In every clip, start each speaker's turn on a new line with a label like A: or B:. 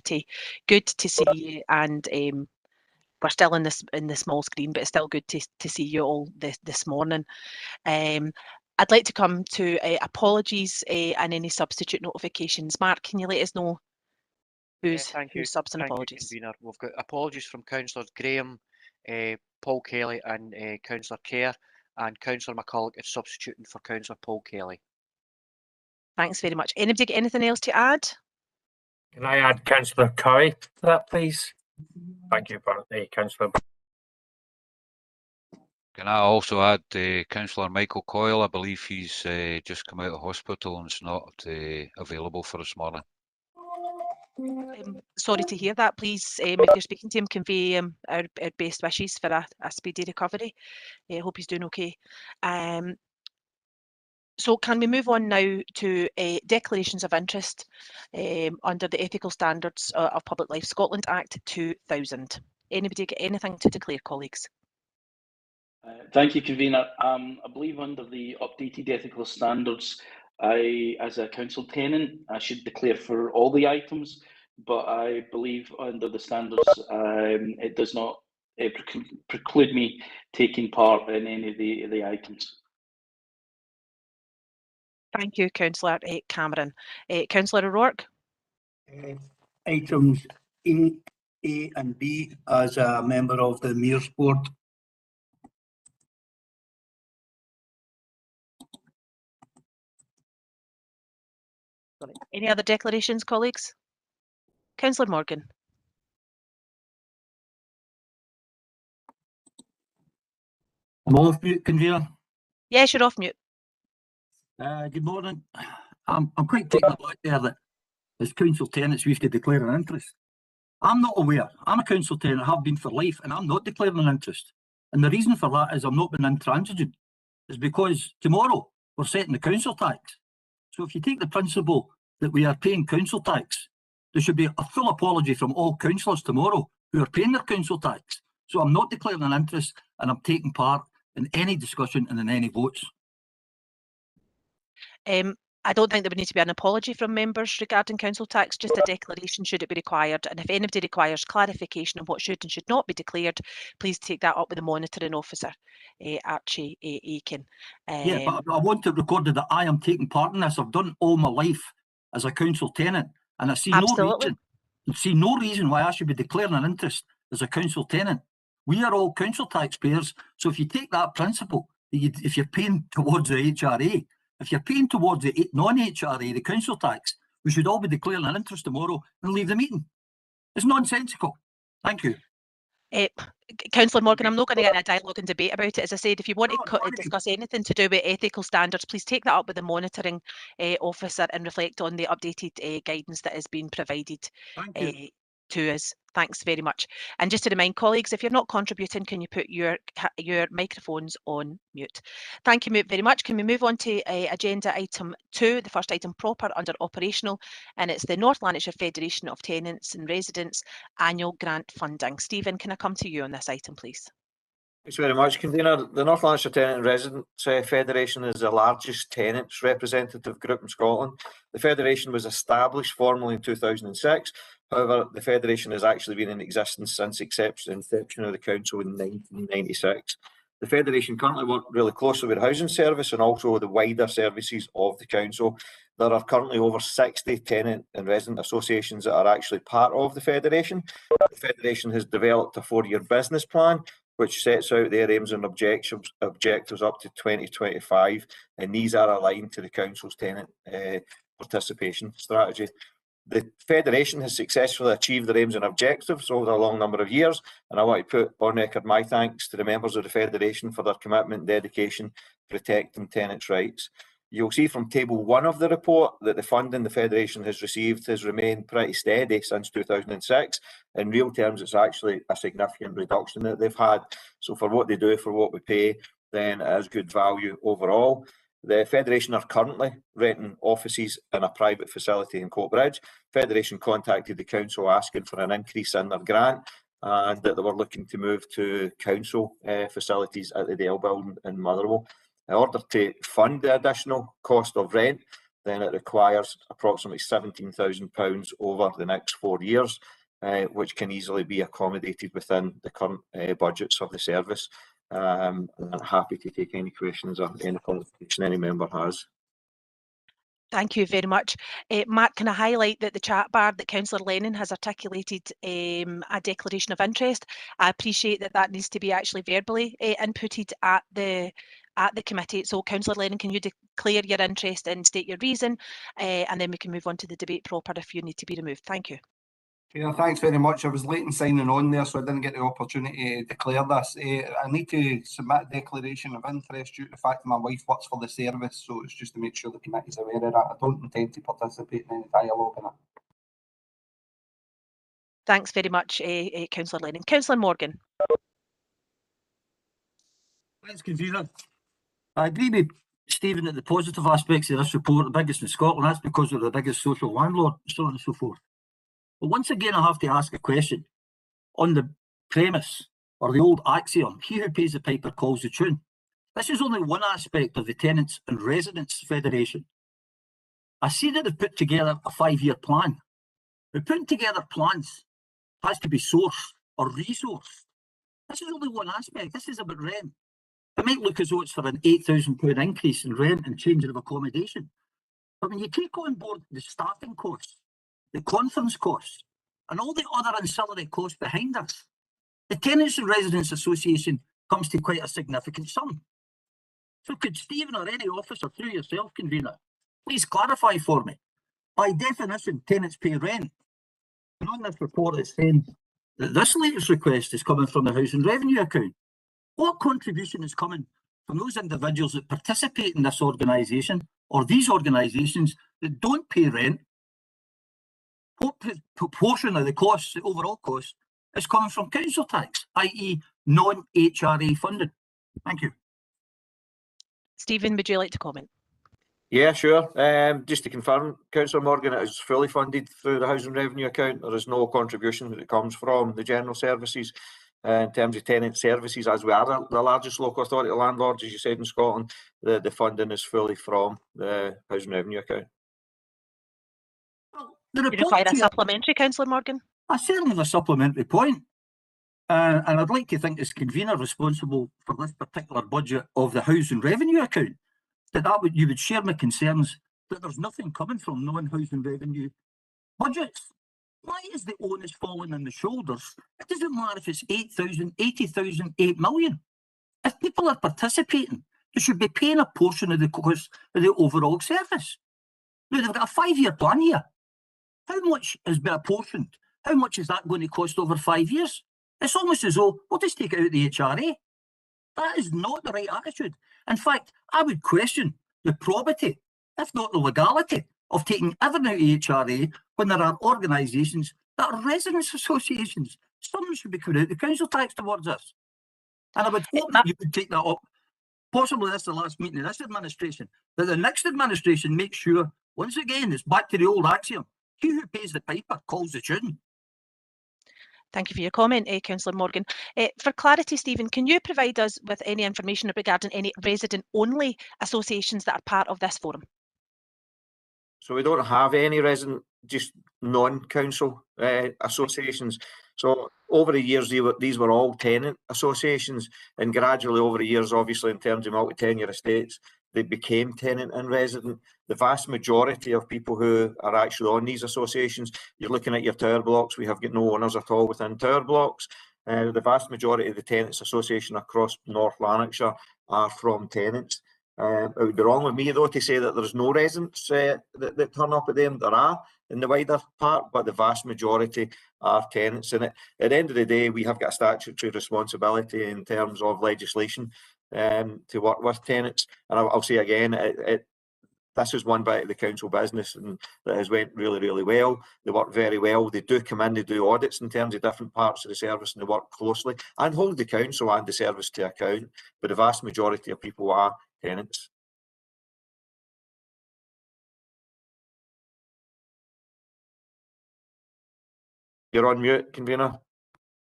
A: committee. Good to see you, and we're still in the small screen, but it's still good to see you all this morning. I'd like to come to apologies and any substitute notifications. Mark, can you let us know who's subs and apologies?
B: Convener. We've got apologies from Councillors Graham, Paul Kelly and Councillor Kerr, and Councillor McCulloch is substituting for Councillor Paul Kelly.
A: Thanks very much. Anybody got anything else to add?
C: Can I add Councillor Curry to that, please? Thank you, Councillor.
D: Can I also add Councillor Michael Coyle? I believe he's just come out of hospital and is not available for this morning.
A: Sorry to hear that. Please, if you're speaking to him, convey our best wishes for a speedy recovery. I hope he's doing okay. So can we move on now to declarations of interest under the Ethical Standards of Public Life Scotland Act 2000. Anybody get anything to declare, colleagues?
E: Thank you, Convener. I believe under the updated ethical standards, as a council tenant, I should declare for all the items, but I believe under the standards, it does not preclude me taking part in any of the items.
A: Thank you, Councillor Cameron. Councillor O'Rourke?
F: Items A and B as a member of the Mayor's Board.
A: Any other declarations, colleagues? Councillor Morgan.
F: I'm off mute, Convener.
A: Yes, you're off mute.
F: Good morning. I'm quite taken aback there that as council tenants we have to declare an interest. I'm not aware. I'm a council tenant, have been for life, and I'm not declaring an interest. And the reason for that is I'm not being intransigent. It's because tomorrow we're setting the council tax. So if you take the principle that we are paying council tax, there should be a full apology from all councillors tomorrow who are paying their council tax. So I'm not declaring an interest, and I'm taking part in any discussion and in any votes.
A: I don't think there would need to be an apology from members regarding council tax, just a declaration should it be required. And if anybody requires clarification on what should and should not be declared, please take that up with the monitoring officer, Archie Aiken.
F: Yeah, but I want it recorded that I am taking part in this. I've done all my life as a council tenant, and I see no reason why I should be declaring an interest as a council tenant. We are all council taxpayers, so if you take that principle, if you're paying towards the HRA, if you're paying towards the non-HRA, the council tax, we should all be declaring an interest tomorrow and leave the meeting. It's nonsensical. Thank you.
A: Councillor Morgan, I'm not going to get in a dialogue and debate about it. As I said, if you want to discuss anything to do with ethical standards, please take that up with the monitoring officer and reflect on the updated guidance that has been provided to us. Thanks very much. And just to remind colleagues, if you're not contributing, can you put your microphones on mute? Thank you very much. Can we move on to agenda item 2, the first item proper under operational, and it's the North Lanarkshire Federation of Tenants and Residents annual grant funding. Stephen, can I come to you on this item, please?
G: Thanks very much, Convener. The North Lanarkshire Tenant and Residents Federation is the largest tenants representative group in Scotland. The Federation was established formally in 2006. However, the Federation has actually been in existence since inception of the Council in 1996. The Federation currently works really closely with the Housing Service and also the wider services of the Council. There are currently over 60 tenant and resident associations that are actually part of the Federation. The Federation has developed a 4-year business plan which sets out their aims and objectives up to 2025, and these are aligned to the Council's tenant participation strategy. The Federation has successfully achieved their aims and objectives over a long number of years, and I want to put on record my thanks to the members of the Federation for their commitment and dedication protecting tenants' rights. You'll see from table 1 of the report that the funding the Federation has received has remained pretty steady since 2006. In real terms, it's actually a significant reduction that they've had. So for what they do, for what we pay, then it is good value overall. The Federation are currently renting offices in a private facility in Coatbridge. Federation contacted the Council asking for an increase in their grant and that they were looking to move to council facilities at the Dale Building in Motherwell. In order to fund the additional cost of rent, then it requires approximately £17,000 over the next 4 years, which can easily be accommodated within the current budgets of the service. I'm happy to take any questions or any conversation any member has.
A: Thank you very much. Matt, can I highlight that the chat bar that Councillor Lennon has articulated a declaration of interest? I appreciate that that needs to be actually verbally inputted at the committee. So Councillor Lennon, can you declare your interest and state your reason? And then we can move on to the debate proper if you need to be removed. Thank you.
H: Yeah, thanks very much. I was late in signing on there, so I didn't get the opportunity to declare this. I need to submit a declaration of interest due to the fact that my wife works for the service, so it's just to make sure the committee's aware of that. I don't intend to participate in any dialogue on it.
A: Thanks very much, Councillor Lennon. Councillor Morgan.
F: Thanks, convener. I agree with Stephen that the positive aspects of this report are the biggest in Scotland. That's because we're the biggest social landlord, so on and so forth. But once again, I have to ask a question on the premise or the old axiom, he who pays the piper calls the tune. This is only one aspect of the Tenants and Residents Federation. I see that they've put together a 5-year plan. But putting together plans has to be sourced or resourced. This is only one aspect. This is about rent. It might look as though it's for an £8,000 increase in rent and changing of accommodation. But when you take on board the staffing costs, the conference costs, and all the other ancillary costs behind us, the Tenants and Residents Association comes to quite a significant sum. So could Stephen or any officer through yourself, convener, please clarify for me? By definition, tenants pay rent. And on this report it's saying that this latest request is coming from the Housing Revenue account. What contribution is coming from those individuals that participate in this organisation or these organisations that don't pay rent? What proportion of the costs, the overall cost, is coming from council tax, i.e. non-HRA funding? Thank you.
A: Stephen, would you like to comment?
G: Yeah, sure. Just to confirm, Councillor Morgan, it is fully funded through the Housing Revenue account. There is no contribution that comes from the general services. In terms of tenant services, as we are the largest local authority landlords, as you said, in Scotland, the funding is fully from the Housing Revenue account.
A: Do you require a supplementary, Councillor Morgan?
F: I certainly have a supplementary point. And I'd like to think as convener responsible for this particular budget of the Housing Revenue account, you would share my concerns that there's nothing coming from non-housing revenue budgets. Why is the onus falling on the shoulders? It doesn't matter if it's 8,000, 80,000, 8 million. If people are participating, they should be paying a portion of the cost of the overall service. Now, they've got a 5-year plan here. How much has been apportioned? How much is that going to cost over 5 years? It's almost as though we'll just take it out the HRA. That is not the right attitude. In fact, I would question the probity, if not the legality, of taking everything out of HRA when there are organisations that are residents' associations. Some should be coming out the council tax towards us. And I would hope that you would take that up. Possibly this is the last meeting of this administration, that the next administration makes sure, once again, it's back to the old axiom, he who pays the piper calls the tune.
A: Thank you for your comment, Councillor Morgan. For clarity, Stephen, can you provide us with any information regarding any resident-only associations that are part of this forum?
G: So we don't have any resident, just non-council associations. So over the years, these were all tenant associations, and gradually over the years, obviously in terms of multi-tenure estates, they became tenant and resident. The vast majority of people who are actually on these associations, you're looking at your tower blocks, we have got no owners at all within tower blocks. The vast majority of the tenants association across North Lanarkshire are from tenants. It would be wrong with me though to say that there's no residents that turn up at them. There are in the wider part, but the vast majority are tenants. And at the end of the day, we have got a statutory responsibility in terms of legislation to work with tenants. And I'll say again, this is one bit of the council business and that has went really, really well. They work very well. They do come in, they do audits in terms of different parts of the service, and they work closely and hold the council and the service to account. But the vast majority of people are tenants. You're on mute, convener.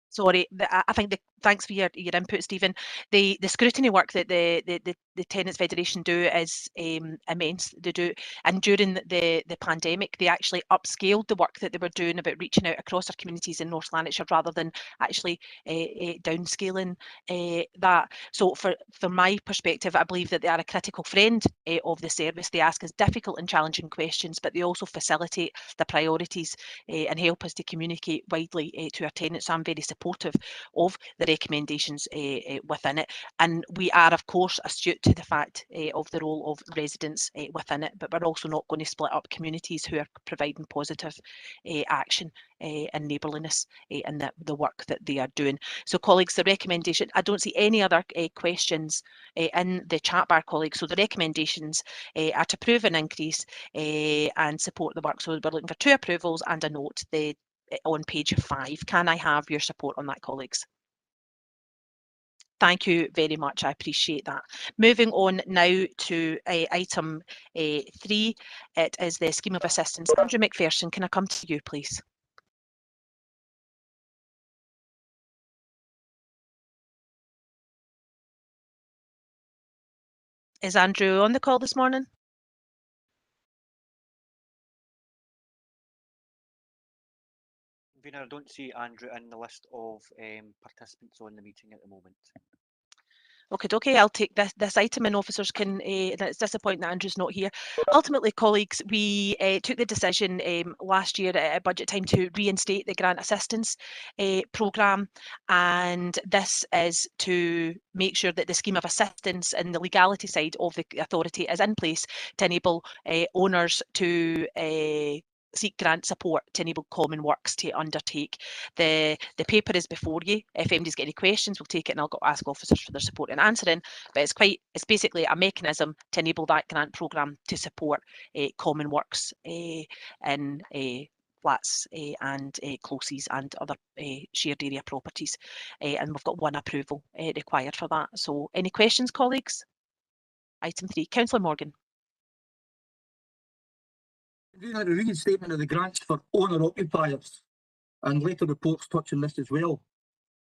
A: Sorry, I think thanks for your input, Stephen. The scrutiny work that the Tenants Federation do is immense. They do, and during the pandemic, they actually upscaled the work that they were doing about reaching out across our communities in North Lanarkshire rather than actually downscaling that. So from my perspective, I believe that they are a critical friend of the service. They ask us difficult and challenging questions, but they also facilitate the priorities and help us to communicate widely to our tenants. So I'm very supportive of the recommendations within it, and we are of course astute to the fact of the role of residents within it, but we're also not going to split up communities who are providing positive action and neighbourliness in the work that they are doing. So colleagues, the recommendation, I don't see any other questions in the chat bar, colleagues, so the recommendations are to approve an increase and support the work. So we're looking for 2 approvals and a note on page 5. Can I have your support on that, colleagues? Thank you very much. I appreciate that. Moving on now to item 3. It is the scheme of assistance. Andrew McPherson, can I come to you, please? Is Andrew on the call this morning?
B: Convener, I don't see Andrew in the list of participants on the meeting at the moment.
A: Okay, I'll take this item, and officers can, it's disappointing that Andrew's not here. Ultimately, colleagues, we took the decision last year at budget time to reinstate the grant assistance programme, and this is to make sure that the scheme of assistance and the legality side of the authority is in place to enable owners to seek grant support to enable Common Works to undertake. The paper is before you. If anybody's got any questions, we'll take it and I'll go ask officers for their support in answering. But it's basically a mechanism to enable that grant programme to support Common Works in flats and closes and other shared area properties. And we've got 1 approval required for that. So any questions, colleagues? Item 3, Councillor Morgan.
F: We had a reinstatement of the grants for owner-occupiers, and later reports touch on this as well.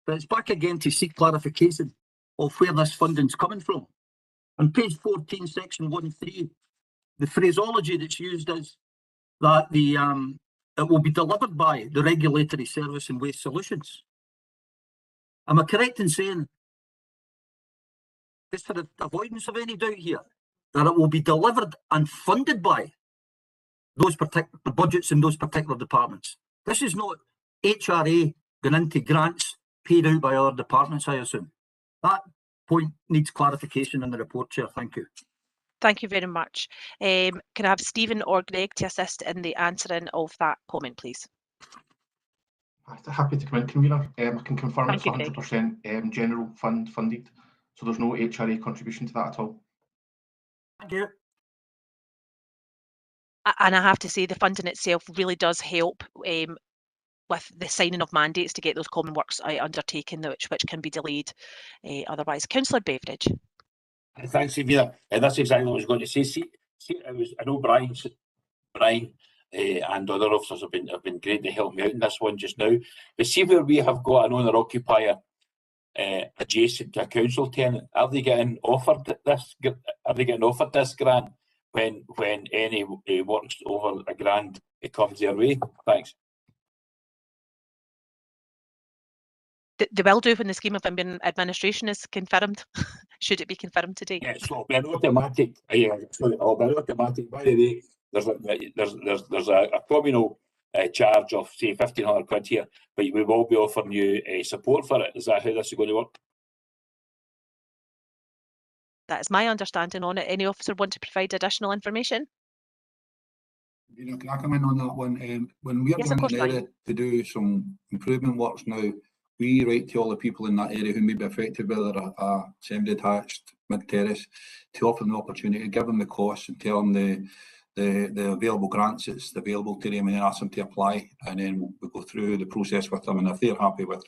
F: But it's back again to seek clarification of where this funding's coming from. On page 14, section 1.3, the phraseology that's used is that it will be delivered by the Regulatory Service and Waste Solutions. Am I correct in saying, just for the avoidance of any doubt here, that it will be delivered and funded by those particular budgets in those particular departments? This is not HRA going into grants paid out by other departments, I assume. That point needs clarification in the report, Chair. Thank you.
A: Thank you very much. Can I have Stephen or Greg to assist in the answering of that comment, please?
I: Happy to come in, Convener. I can confirm
A: Thank
I: it's 100% general funded, so there's no HRA contribution to that at all.
F: Thank you.
A: And I have to say the funding itself really does help with the signing of mandates to get those Common Works undertaken, which can be delayed otherwise. Councillor Beveridge.
C: Thanks, Convener. That's exactly what I was going to say. I know Brian and other officers have been great to help me out in this one just now. But see where we have got an owner-occupier adjacent to a council tenant, are they getting offered this? Are they getting offered this grant when any works over £1,000 it comes their way? Thanks.
A: They will do when the scheme of administration is confirmed. Should it be confirmed today?
C: Yeah, so it'll be an automatic. It'll be an automatic. By the way, there's a communal charge of say £1,500 here, but we will be offering you support for it. Is that how this is going to work?
A: That is my understanding on it. Any officer want to provide additional information?
H: Can I come in on that one? When we are
A: Yes,
H: going
A: of
H: in
A: course,
H: an area to do some improvement works now, we write to all the people in that area who may be affected, whether a semi-detached, mid-terrace, to offer them the opportunity, give them the costs and tell them the available grants that's available to them, and then ask them to apply, and then we go through the process with them, and if they're happy with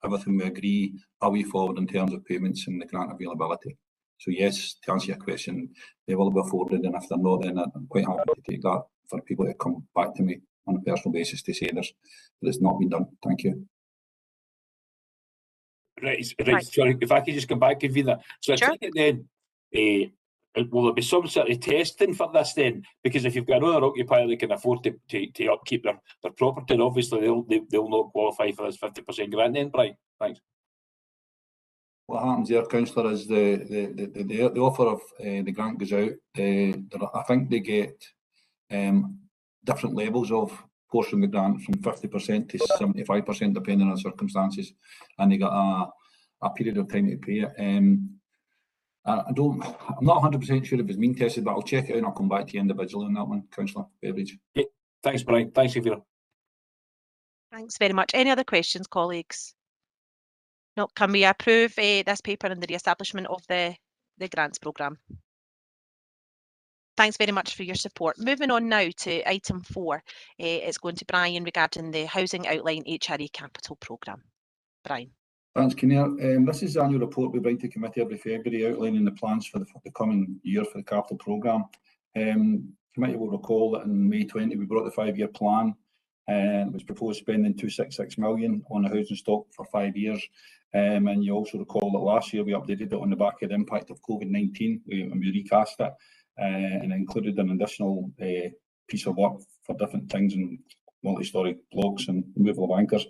H: everything, we agree a way forward in terms of payments and the grant availability. So yes, to answer your question, they will be afforded, and if they're not, then I'm quite happy to take that for people to come back to me on a personal basis to say that it's not been done. Thank you.
C: Right. Sorry, if I could just come back, convener. So I take it then, will there be some sort of testing for this then? Because if you've got another occupier that can afford to upkeep their property, obviously they'll not qualify for this 50% grant then, Brian. Thanks.
H: What happens there, councillor, is the offer of the grant goes out. I think they get different levels of portion of the grant from 50% to 75%, depending on circumstances, and they got a period of time to pay it. I'm not 100% sure if it's been tested, but I'll check it out and I'll come back to you individually on that one, Councillor Beveridge.
C: Okay. Thanks, Brian. Thanks, Convener.
A: Thanks very much. Any other questions, colleagues? No, can we approve this paper and the re-establishment of the grants programme? Thanks very much for your support. Moving on now to item 4. It's going to Brian regarding the Housing Outline HRE Capital Programme. Brian.
H: Thanks, Kinnear. This is the annual report we bring to committee every February outlining the plans for the coming year for the capital programme. Committee will recall that in May 20 we brought the 5-year plan and was proposed spending 266 million on the housing stock for 5 years. And you also recall that last year we updated it on the back of the impact of COVID-19 and we recast it and included an additional piece of work for different things in multi-storey blocks and removal of anchors.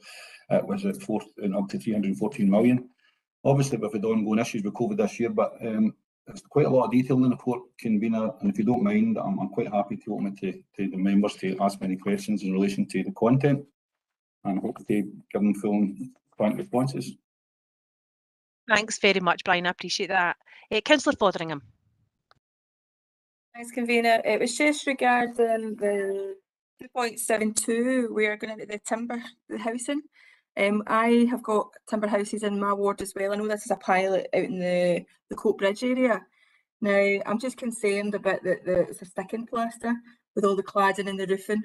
H: It was at up to 314 million. Obviously we've had ongoing issues with COVID this year, but there's quite a lot of detail in the report, convener, and if you don't mind, I'm quite happy to open it to the members to ask any questions in relation to the content, and hope to give them full and frank responses.
A: Thanks very much, Brian. I appreciate that. Councillor Fotheringham.
J: Thanks, convener. It was just regarding the 2.72. We are going into the timber, the housing. I have got timber houses in my ward as well. I know this is a pilot out in the Coatbridge area. Now, I'm just concerned about that it's a sticking plaster with all the cladding and the roofing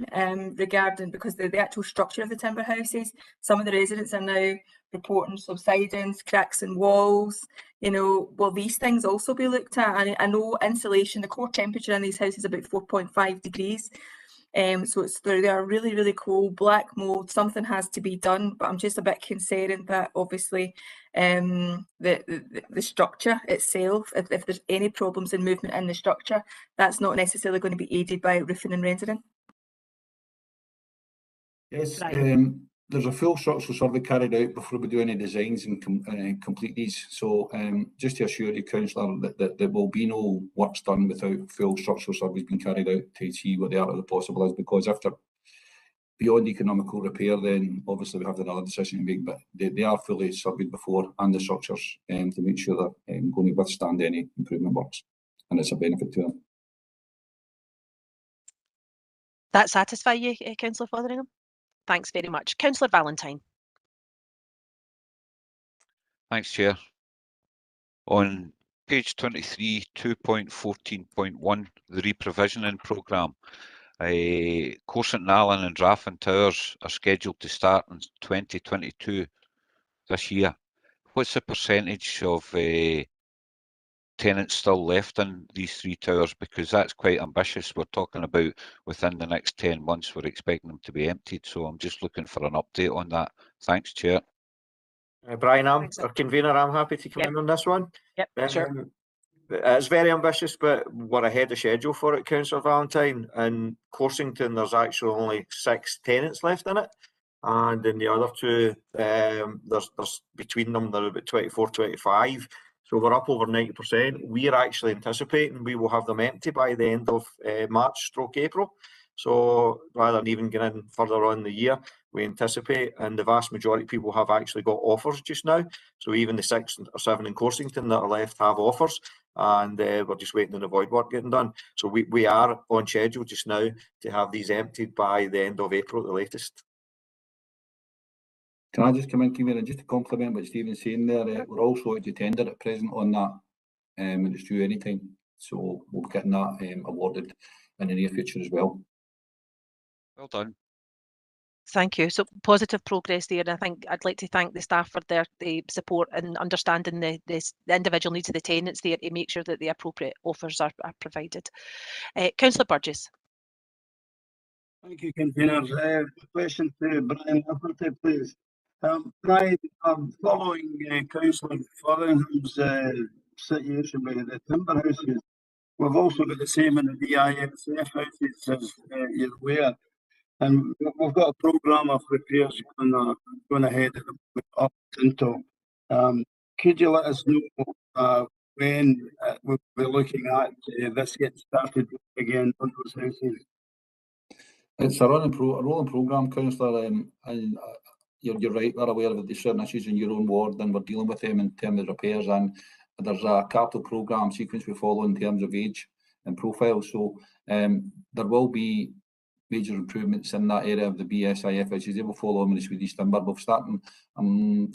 J: regarding, because the actual structure of the timber houses, some of the residents are now reporting subsidence, cracks in walls. You know, will these things also be looked at? And I know insulation, the core temperature in these houses is about 4.5 degrees. So they are really, really cold, black mould. Something has to be done, but I'm just a bit concerned that obviously the structure itself, if there's any problems in movement in the structure, that's not necessarily going to be aided by roofing and rendering.
H: Yes, there's a full structural survey carried out before we do any designs and complete these. So just to assure you, councillor, that there will be no works done without full structural surveys being carried out to see what the art of the possible is, because if they're beyond economical repair, then obviously we have another decision to make, but they are fully surveyed before, and the structures to make sure they're going to withstand any improvement works, and it's a benefit to them.
A: That satisfy you, Councillor Fotheringham? Thanks very much. Councillor Valentine.
D: Thanks, Chair. On page 23, 2.14.1, the reprovisioning programme, Corset and Allen and Draffin Towers are scheduled to start in 2022, this year. What's the percentage of tenants still left in these 3 towers? Because that's quite ambitious. We're talking about within the next 10 months, we're expecting them to be emptied. So I'm just looking for an update on that. Thanks, Chair.
G: Brian, our convener, I'm happy to come in on this one.
A: Yep, sure.
G: It's very ambitious, but we're ahead of schedule for it, Councillor Valentine. In Corsington, there's actually only 6 tenants left in it. And in the other 2, there's between them, they're about 24, 25. So we're up over 90%. We're actually anticipating we will have them empty by the end of March/April. So rather than even getting in further on in the year, we anticipate, and the vast majority of people have actually got offers just now. So even the 6 or 7 in Corsington that are left have offers, and we're just waiting on the void work getting done. So we are on schedule just now to have these emptied by the end of April at the latest.
H: Can I just come in, Convener, just to compliment what Stephen's saying there? We're also out to tender at present on that, and it's due anytime. So we'll be getting that awarded in the near future as well.
D: Well done.
A: Thank you. So positive progress there, and I think I'd like to thank the staff for their support and understanding the individual needs of the tenants there to make sure that the appropriate offers are provided. Councillor Burgess.
K: Thank you, convener. Question to Brian Lafferty, please.
H: Brian, following Councillor Fotheringham's situation with the timber houses, we've also got the same in the BISF houses, as you're aware. And we've got a programme of repairs going ahead up until. Could you let us know when we'll be looking at this getting started again on those houses?
K: It's a rolling programme, Councillor, and you're right, we're aware of the certain issues in your own ward, and we're dealing with them in terms of repairs, and there's a capital programme sequence we follow in terms of age and profile. So there will be major improvements in that area of the BSIF, which is able to follow on with the Swedish timber. We're starting, I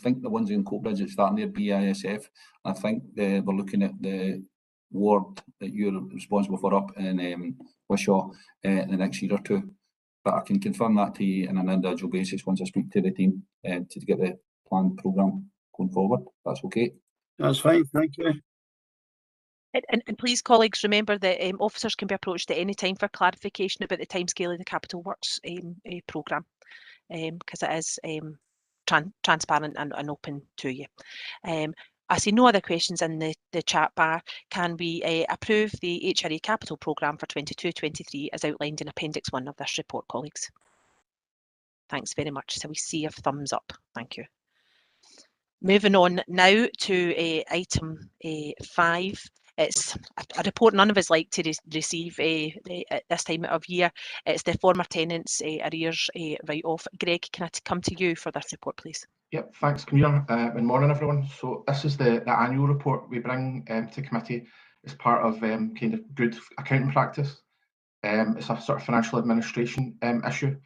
K: think the ones in Coatbridge are starting their BISF. I think we're looking at the ward that you're responsible for up in Wishaw in the next year or two. But I can confirm that to you on an individual basis once I speak to the team to get the planned programme going forward. That's okay.
H: That's fine, thank you.
A: And please, colleagues, remember that officers can be approached at any time for clarification about the timescale of the Capital Works programme, because it is transparent and open to you. I see no other questions in the chat bar. Can we approve the HRE Capital Programme for 22-23 as outlined in Appendix 1 of this report, colleagues? Thanks very much. So we see a thumbs up. Thank you. Moving on now to item 5. It's a report none of us like to receive at this time of year. It's the former tenants' arrears write-off. Greg, can I come to you for this report, please?
I: Yep, thanks, Convener. Good morning, everyone. So this is the annual report we bring to committee as part of kind of good accounting practice. It's a sort of financial administration issue,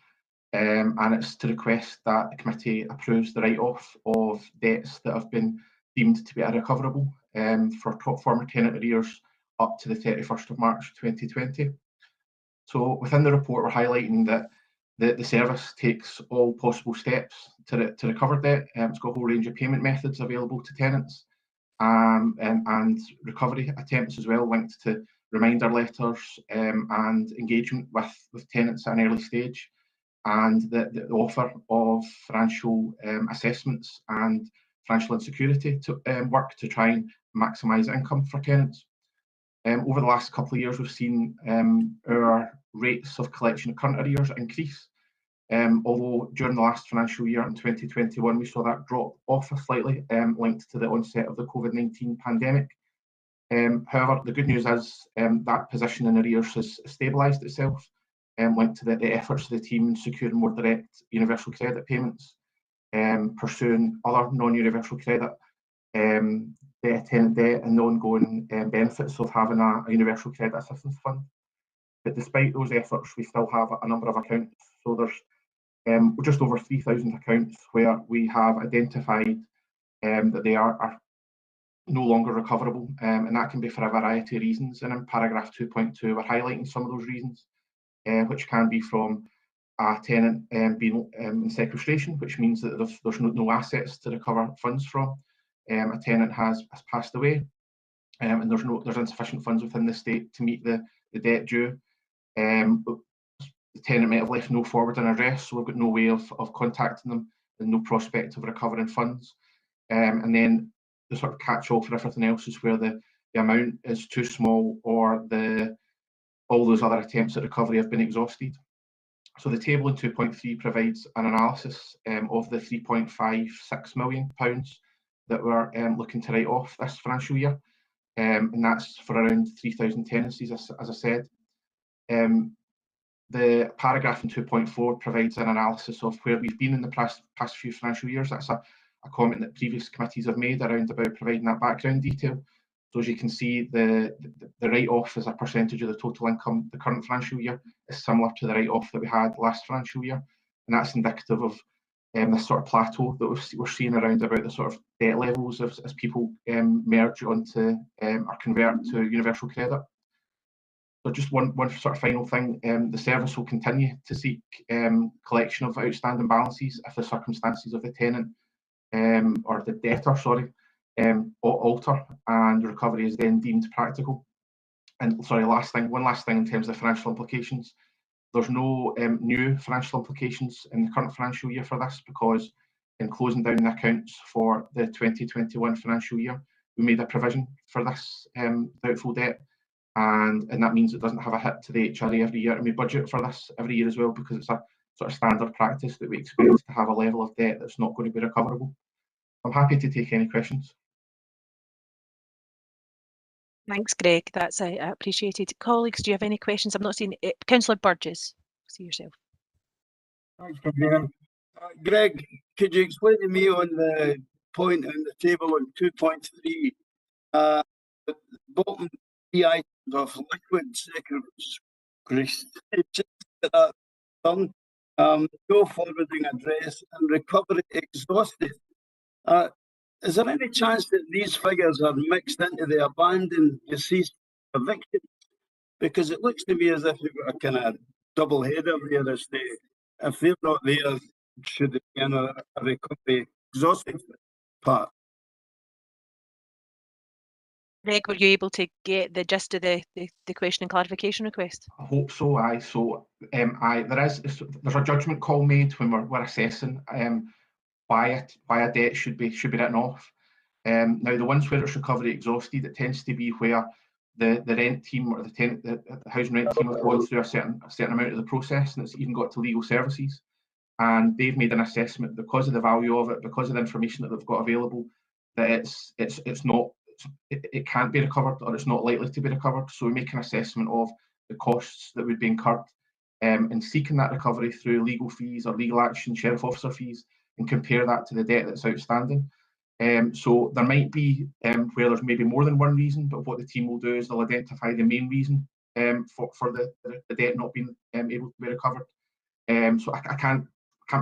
I: and it's to request that the committee approves the write-off of debts that have been deemed to be irrecoverable for former tenant arrears up to the 31st of March 2020. So within the report, we're highlighting that the service takes all possible steps to recover debt. It's got a whole range of payment methods available to tenants and recovery attempts as well, linked to reminder letters and engagement with tenants at an early stage, and the offer of financial assessments and financial insecurity to work to try and maximise income for tenants. Over the last couple of years, we've seen our rates of collection of current arrears increase. Although during the last financial year in 2021, we saw that drop off slightly, linked to the onset of the COVID-19 pandemic. However, the good news is that position in arrears has stabilised itself, linked to the efforts of the team in securing more direct universal credit payments, pursuing other non-universal credit, tenant debt, and the ongoing benefits of having a universal credit assistance fund. But despite those efforts, we still have a number of accounts. So there's just over 3,000 accounts where we have identified that they are no longer recoverable, and that can be for a variety of reasons. And in paragraph 2.2, we're highlighting some of those reasons, which can be from a tenant being in sequestration, which means that there's no assets to recover funds from. A tenant has passed away, and there's insufficient funds within the state to meet the debt due. The tenant might have left no forwarding address, so we've got no way of contacting them, and no prospect of recovering funds. And then the sort of catch-all for everything else is where the amount is too small, or all those other attempts at recovery have been exhausted. So the table in 2.3 provides an analysis of the £3.56 million that we're looking to write off this financial year, and that's for around 3,000 tenancies, as I said. The paragraph in 2.4 provides an analysis of where we've been in the past few financial years. That's a comment that previous committees have made around about providing that background detail. So as you can see, the write-off as a percentage of the total income the current financial year is similar to the write-off that we had last financial year, and that's indicative of this sort of plateau that we're seeing around about the sort of debt levels as people merge onto or convert to universal credit. So just one sort of final thing, the service will continue to seek collection of outstanding balances if the circumstances of the tenant or the debtor, alter and recovery is then deemed practical. And sorry, one last thing in terms of financial implications. There's no new financial implications in the current financial year for this, because in closing down the accounts for the 2021 financial year, we made a provision for this doubtful debt, and that means it doesn't have a hit to the HRA every year, and we budget for this every year as well, because it's a sort of standard practice that we expect to have a level of debt that's not going to be recoverable. I'm happy to take any questions.
A: Thanks, Greg. That's appreciated. Colleagues, do you have any questions? I'm not seeing it. Councillor Burgess, see yourself.
H: Thanks, Convener. Greg, could you explain to me on the point on the table on 2.3, the bottom 3 items of liquid securities, no forwarding address and recovery exhausted. Is there any chance that these figures are mixed into the abandoned, deceased, evicted? Because it looks to me as if you've got a kind of double header there as to, if they're not there, should they be in a recovery exhausted part?
A: Greg, were you able to get the gist of the question and clarification request?
I: I hope so. Aye. So there's a judgment call made when we're assessing why a debt should be written off. Now, the ones where it's recovery exhausted, it tends to be where the rent team or the housing rent team have gone through a certain amount of the process, and it's even got to legal services, and they've made an assessment because of the value of it, because of the information that they've got available, that it can't be recovered, or it's not likely to be recovered. So we make an assessment of the costs that would be incurred in seeking that recovery through legal fees or legal action, sheriff officer fees, and compare that to the debt that's outstanding. So there might be where there's maybe more than one reason, but what the team will do is they'll identify the main reason for the debt not being able to be recovered. So I can't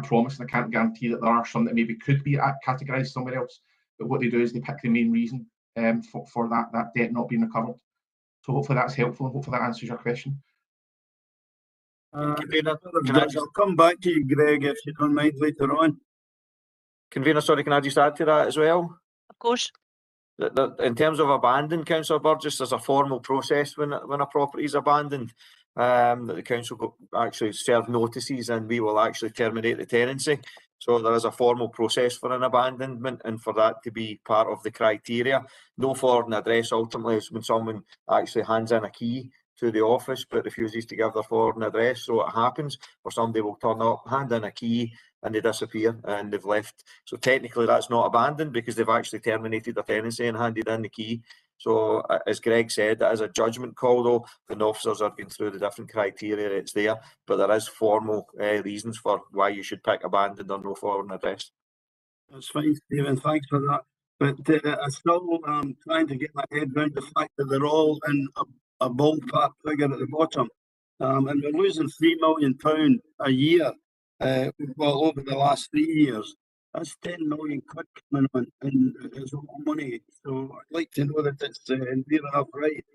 I: promise and I can't guarantee that there are some that maybe could be categorised somewhere else, but what they do is they pick the main reason for that debt not being recovered. So hopefully that's helpful, and hopefully that answers your question.
H: I'll come back to you, Greg, if you don't mind later on.
G: Convener, sorry, can I just add to that as well?
A: Of course.
G: In terms of abandoned, Councillor Burgess, there's a formal process when a property is abandoned. That the council will actually serve notices, and we will actually terminate the tenancy. So there is a formal process for an abandonment, and for that to be part of the criteria. No forwarding address ultimately is when someone actually hands in a key to the office but refuses to give their forwarding address. So it happens where somebody will turn up, hand in a key, and they disappear and they've left. So technically that's not abandoned because they've actually terminated their tenancy and handed in the key. So as Greg said, that is a judgment call though. The officers are going through the different criteria, it's there, but there is formal reasons for why you should pick abandoned or no forwarding address.
H: That's fine, Stephen, thanks for that. But I still am trying to get my head around the fact that they're all in a ballpark figure at the bottom. And we're losing £3 million a year, well, over the last 3 years. That's 10 million quid coming on, and it's a lot of money. So I'd like to know that it's near enough right.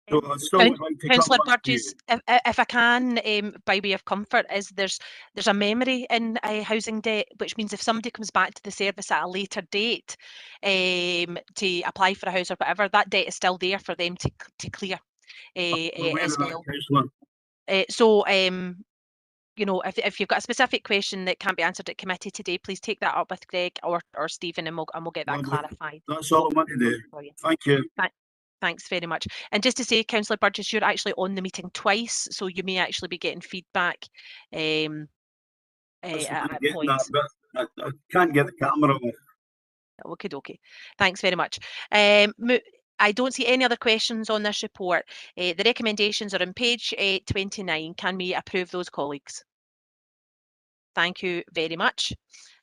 H: So I still would like to
A: Councillor
H: come back to you.
A: Burgess, if I can, by way of comfort, is there's a memory in housing debt, which means if somebody comes back to the service at a later date to apply for a house or whatever, that debt is still there for them to clear as well. So you know, if you've got a specific question that can't be answered at committee today, please take that up with Greg or Stephen, and we'll get that clarified.
H: That's all I want to do. Thank you.
A: Thanks very much. And just to say, Councillor Burgess, you're actually on the meeting twice, so you may actually be getting feedback at points.
H: I can't get the camera off.
A: Okay. Thanks very much. I don't see any other questions on this report. The recommendations are on page 29. Can we approve those, colleagues? Thank you very much.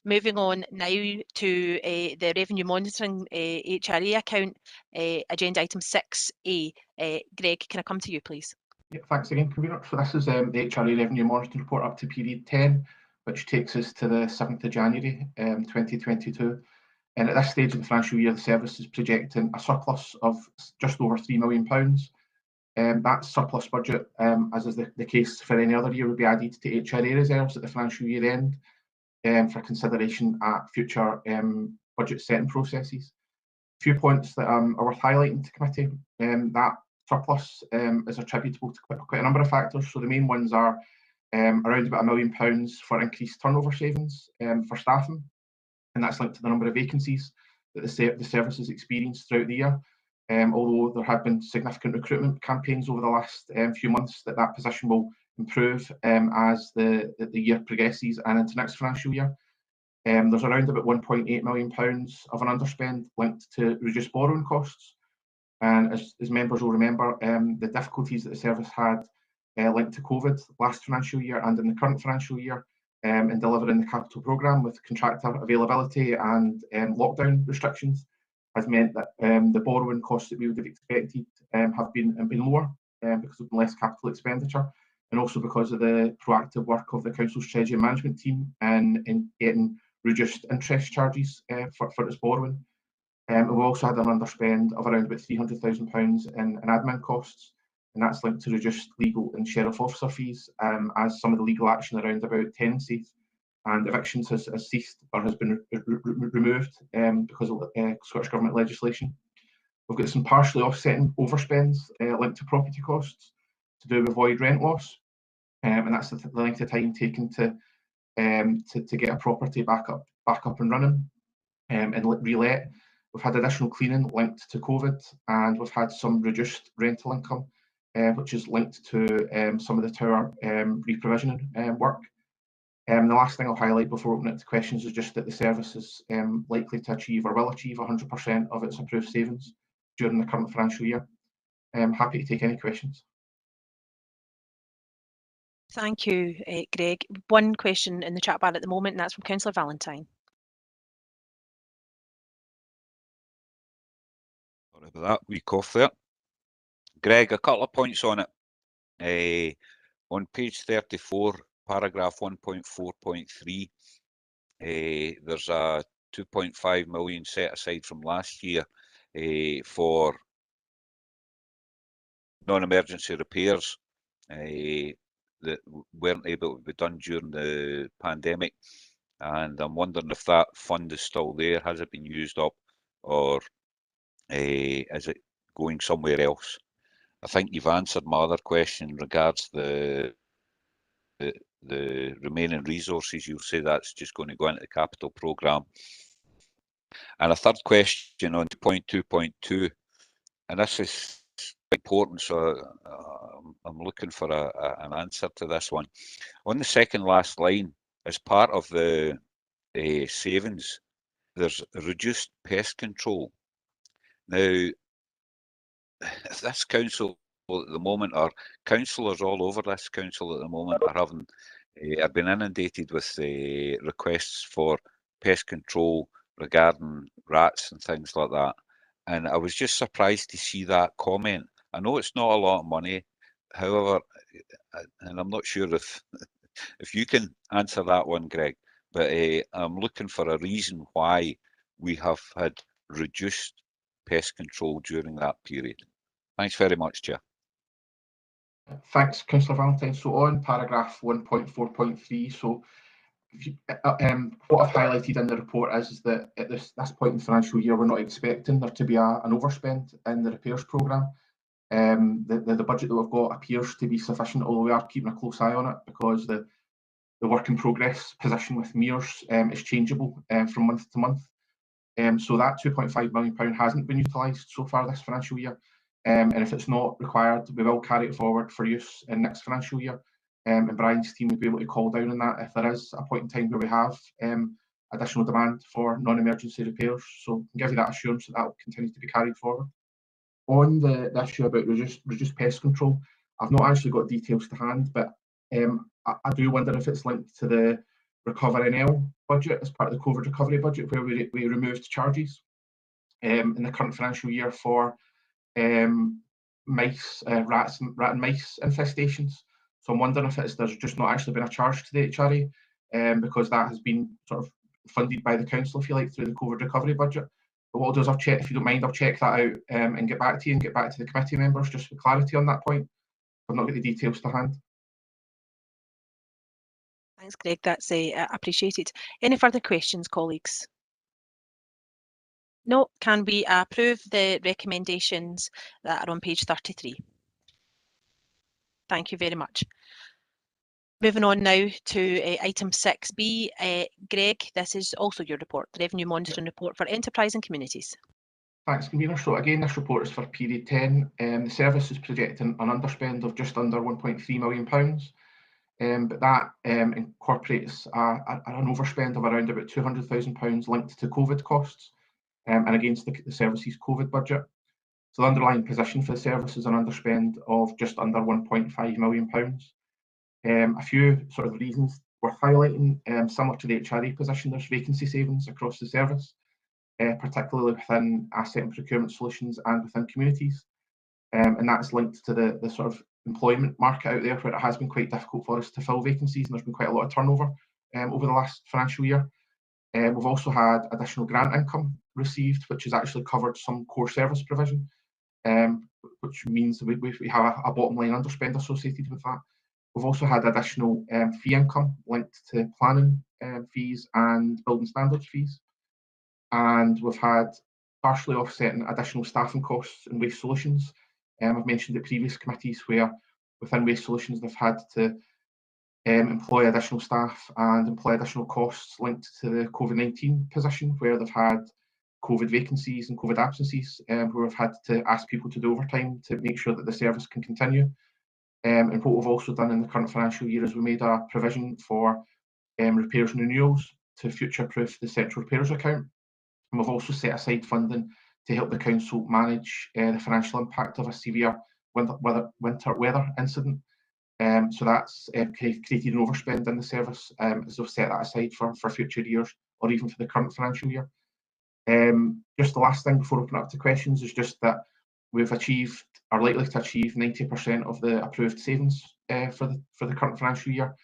A: Moving on now to the revenue monitoring HRA account, agenda item 6A. Greg, can I come to you, please?
I: Yeah, thanks again, Convener. So this is the HRA revenue monitoring report up to period 10, which takes us to the 7th of January 2022. And at this stage of the financial year, the service is projecting a surplus of just over £3 million. That surplus budget, as is the case for any other year, would be added to HRA reserves at the financial year end for consideration at future budget setting processes. A few points that are worth highlighting to committee. That surplus is attributable to quite a number of factors. So the main ones are around about £1 million for increased turnover savings for staffing, and that's linked to the number of vacancies that the service has experienced throughout the year. Although there have been significant recruitment campaigns over the last few months, that position will improve as the year progresses and into next financial year. There's around about £1.8 million of an underspend linked to reduced borrowing costs. And as members will remember, the difficulties that the service had linked to COVID last financial year and in the current financial year in delivering the capital programme with contractor availability and lockdown restrictions has meant that the borrowing costs that we would have expected have been lower because of less capital expenditure, and also because of the proactive work of the Council's Treasury Management team in getting reduced interest charges for its borrowing. We've also had an underspend of around about £300,000 in admin costs, and that's linked to reduced legal and sheriff officer fees as some of the legal action around about tenancies and evictions has ceased or has been removed because of Scottish Government legislation. We've got some partially offsetting overspends linked to property costs to do with void rent loss, and that's the length of time taken to get a property back up and running and re-let. We've had additional cleaning linked to COVID, and we've had some reduced rental income, which is linked to some of the tower reprovisioning work. The last thing I'll highlight before opening it to questions is just that the service is likely to achieve or will achieve 100% of its approved savings during the current financial year. I'm happy to take any questions.
A: Thank you, Greg. One question in the chat bar at the moment, and that's from Councillor Valentine.
D: Sorry about that, wee cough there. Greg, a couple of points on it. On page 34, paragraph 1.4.3, there's a 2.5 million set aside from last year for non-emergency repairs that weren't able to be done during the pandemic, and I'm wondering if that fund is still there. Has it been used up, or is it going somewhere else? I think you've answered my other question in regards to the remaining resources. You'll say that's just going to go into the capital programme. And a third question on 2.2.2, and this is important, so I'm looking for an answer to this one. On the second last line, as part of the savings, there's reduced pest control. Now, this council at the moment, or councillors all over this council at the moment, are being inundated with requests for pest control regarding rats and things like that. And I was just surprised to see that comment. I know it's not a lot of money, however, and I'm not sure if you can answer that one, Greg, but I'm looking for a reason why we have had reduced pest control during that period. Thanks very much, Chair.
I: Thanks, Councillor Valentine. So on paragraph 1.4.3, so what I've highlighted in the report is that at this point in the financial year, we're not expecting there to be an overspend in the repairs programme. The budget that we've got appears to be sufficient, although we are keeping a close eye on it because the work in progress position with MERS is changeable from month to month. So that £2.5 million hasn't been utilised so far this financial year. And if it's not required, we will carry it forward for use in next financial year. And Brian's team would be able to call down on that if there is a point in time where we have additional demand for non-emergency repairs. So I can give you that assurance that will continue to be carried forward. On the issue about reduced pest control, I've not actually got details to hand, but I do wonder if it's linked to the Recover NL budget as part of the COVID recovery budget, where we removed charges in the current financial year for mice, rat and mice infestations. So I'm wondering if there's just not actually been a charge to the HRA because that has been sort of funded by the council, if you like, through the COVID recovery budget. But what I'll do is if you don't mind, I'll check that out and get back to you and get back to the committee members just for clarity on that point. I've not got the details to hand.
A: Thanks, Greg. That's appreciated. Any further questions, colleagues? No. Can we approve the recommendations that are on page 33? Thank you very much. Moving on now to item 6B. Greg, this is also your report, the Revenue Monitoring Report for Enterprise and Communities.
I: Thanks, Convener. So again, this report is for period 10. The service is projecting an underspend of just under £1.3 million. But that incorporates an overspend of around about £200,000 linked to COVID costs and against the service's COVID budget. So the underlying position for the service is an underspend of just under £1.5 million. A few sort of reasons worth highlighting, similar to the HRA position, there's vacancy savings across the service, particularly within asset and procurement solutions and within communities. And that's linked to the sort of employment market out there, where it has been quite difficult for us to fill vacancies, and there's been quite a lot of turnover over the last financial year. We've also had additional grant income received, which has actually covered some core service provision, which means we have a bottom line underspend associated with that. We've also had additional fee income linked to planning fees and building standards fees. And we've had partially offsetting additional staffing costs in Waste Solutions. I've mentioned at previous committees where within Waste Solutions they've had to employ additional staff and employ additional costs linked to the COVID-19 position, where they've had COVID vacancies and COVID absences, where we've had to ask people to do overtime to make sure that the service can continue. And what we've also done in the current financial year is we made a provision for repairs and renewals to future-proof the central repairs account. And we've also set aside funding to help the council manage the financial impact of a severe winter weather incident. So that's created an overspend in the service, as we've set that aside for future years or even for the current financial year. Just the last thing before opening up to questions is just that we've achieved, are likely to achieve 90% of the approved savings for the current financial year.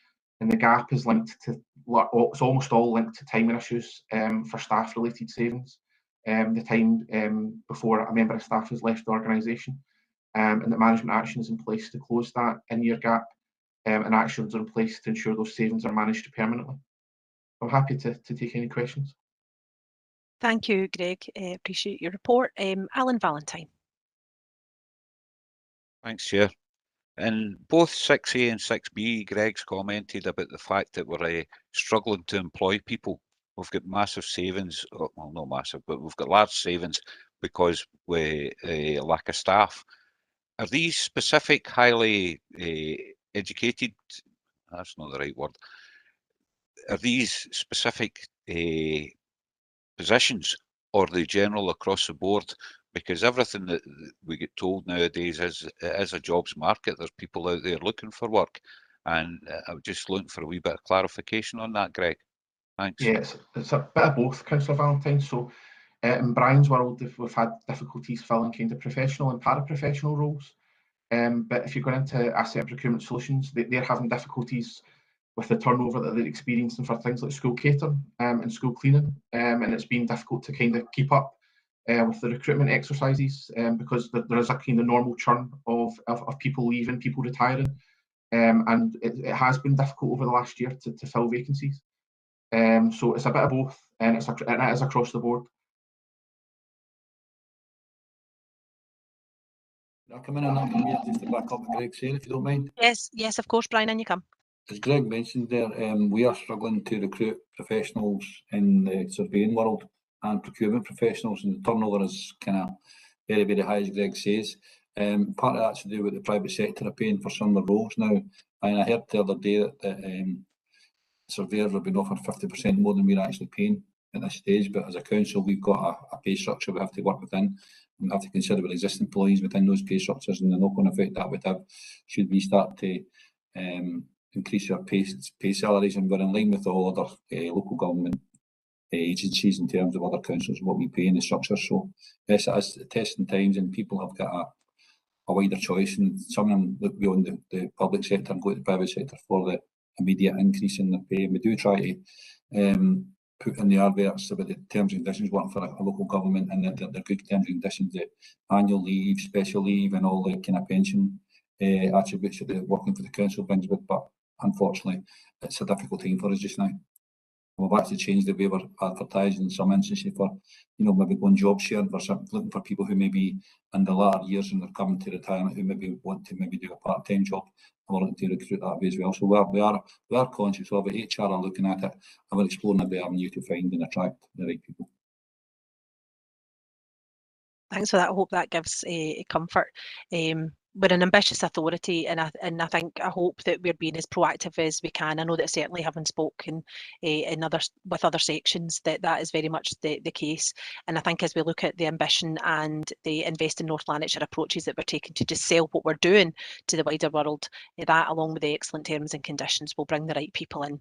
I: And the gap is linked to, it's almost all linked to timing issues for staff related savings, the time before a member of staff has left the organisation, and the management action is in place to close that in-year gap, and actions are in place to ensure those savings are managed permanently. I'm happy to take any questions.
A: Thank you, Greg. Appreciate your report. Alan Valentine.
D: Thanks, Chair. In both 6A and 6B, Greg's commented about the fact that we're struggling to employ people. We've got massive savings, well, not massive, but we've got large savings because we lack of staff. Are these specific, highly educated, that's not the right word, are these specific positions, or are they general across the board? Because everything that we get told nowadays is a jobs market. There's people out there looking for work, and I was just looking for a wee bit of clarification on that, Greg. Thanks.
I: Yes, it's a bit of both, Councillor Valentine. So in Brian's world, we've had difficulties filling kind of professional and paraprofessional roles. But if you're going into asset procurement solutions, they're having difficulties with the turnover that they're experiencing for things like school catering and school cleaning, and it's been difficult to kind of keep up with the recruitment exercises, because there is a kind of normal churn of people leaving, people retiring, and it has been difficult over the last year to fill vacancies. So it's a bit of both, and it is across the board.
K: I'll come in on that just to back up what Greg's saying, if you don't mind.
A: Yes, of course, Brian, and you come.
K: As Greg mentioned there, we are struggling to recruit professionals in the surveying world and procurement professionals, and the turnover is kind of very, very high, as Greg says. Part of that's to do with the private sector are paying for some of the roles now, and I heard the other day that surveyors have been offered 50% more than we're actually paying at this stage. But as a council, we've got a pay structure we have to work within, and we have to consider with existing employees within those pay structures and the knock-on effect that would have should we start to increase our pay salaries. And we're in line with all other local government agencies in terms of other councils and what we pay in the structure. So yes, it is testing times, and people have got a wider choice, and some of them look beyond the public sector and go to the private sector for the immediate increase in the pay. And we do try to put in the adverts about the terms and conditions working for a local government, and the good terms and conditions, the annual leave, special leave, and all the kind of pension attributes that the working for the council brings with. But unfortunately, it's a difficult time for us just now. We've actually changed the way we're advertising in some instances for, maybe going job share for looking for people who may be in the latter years and they're coming to retirement who maybe want to maybe do a part-time job. And we're looking to recruit that way as well. So we are conscious of it. HR are looking at it, and we're exploring every avenue to find and attract the right people.
A: Thanks for that. I hope that gives comfort. We're an ambitious authority, and I hope that we're being as proactive as we can. I know that certainly having spoken with other sections that is very much the case. And I think as we look at the ambition and the Invest in North Lanarkshire approaches that we're taking to just sell what we're doing to the wider world, that along with the excellent terms and conditions will bring the right people in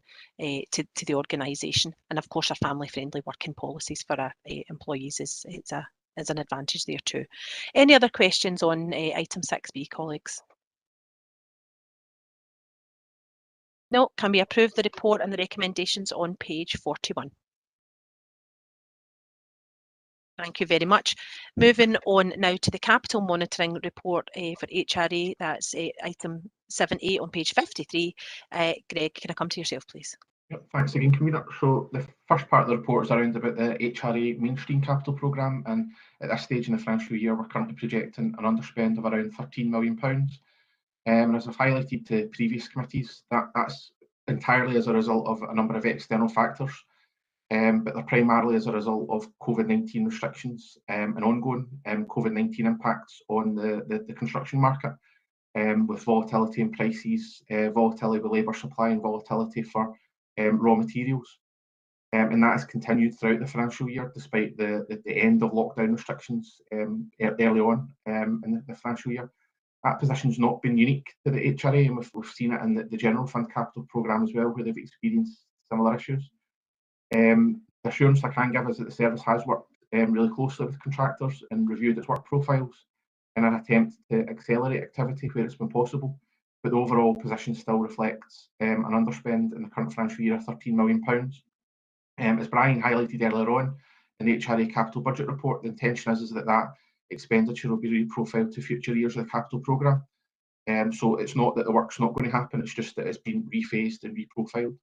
A: to the organisation. And of course, our family-friendly working policies for our employees is an advantage there too. Any other questions on item 6B, colleagues? No. Can we approve the report and the recommendations on page 41? Thank you very much. Moving on now to the capital monitoring report for HRA. That's item 7A on page 53. Greg, can I come to yourself, please?
I: Yep, thanks again, Convener. So the first part of the report is around about the HRA mainstream capital programme, and at this stage in the financial year we're currently projecting an underspend of around £13 million. And as I've highlighted to previous committees, that's entirely as a result of a number of external factors, but they're primarily as a result of COVID-19 restrictions and ongoing COVID-19 impacts on the construction market, with volatility in prices, volatility with labour supply and volatility for raw materials. And that has continued throughout the financial year, despite the end of lockdown restrictions early on in the financial year. That position's not been unique to the HRA, and we've seen it in the General Fund Capital Programme as well, where they've experienced similar issues. The assurance I can give is that the service has worked really closely with contractors and reviewed its work profiles in an attempt to accelerate activity where it's been possible. But the overall position still reflects an underspend in the current financial year of £13 million. As Brian highlighted earlier on in the HRA capital budget report, the intention is that expenditure will be reprofiled to future years of the capital programme. So it's not that the work's not going to happen, it's just that it's been rephased and reprofiled.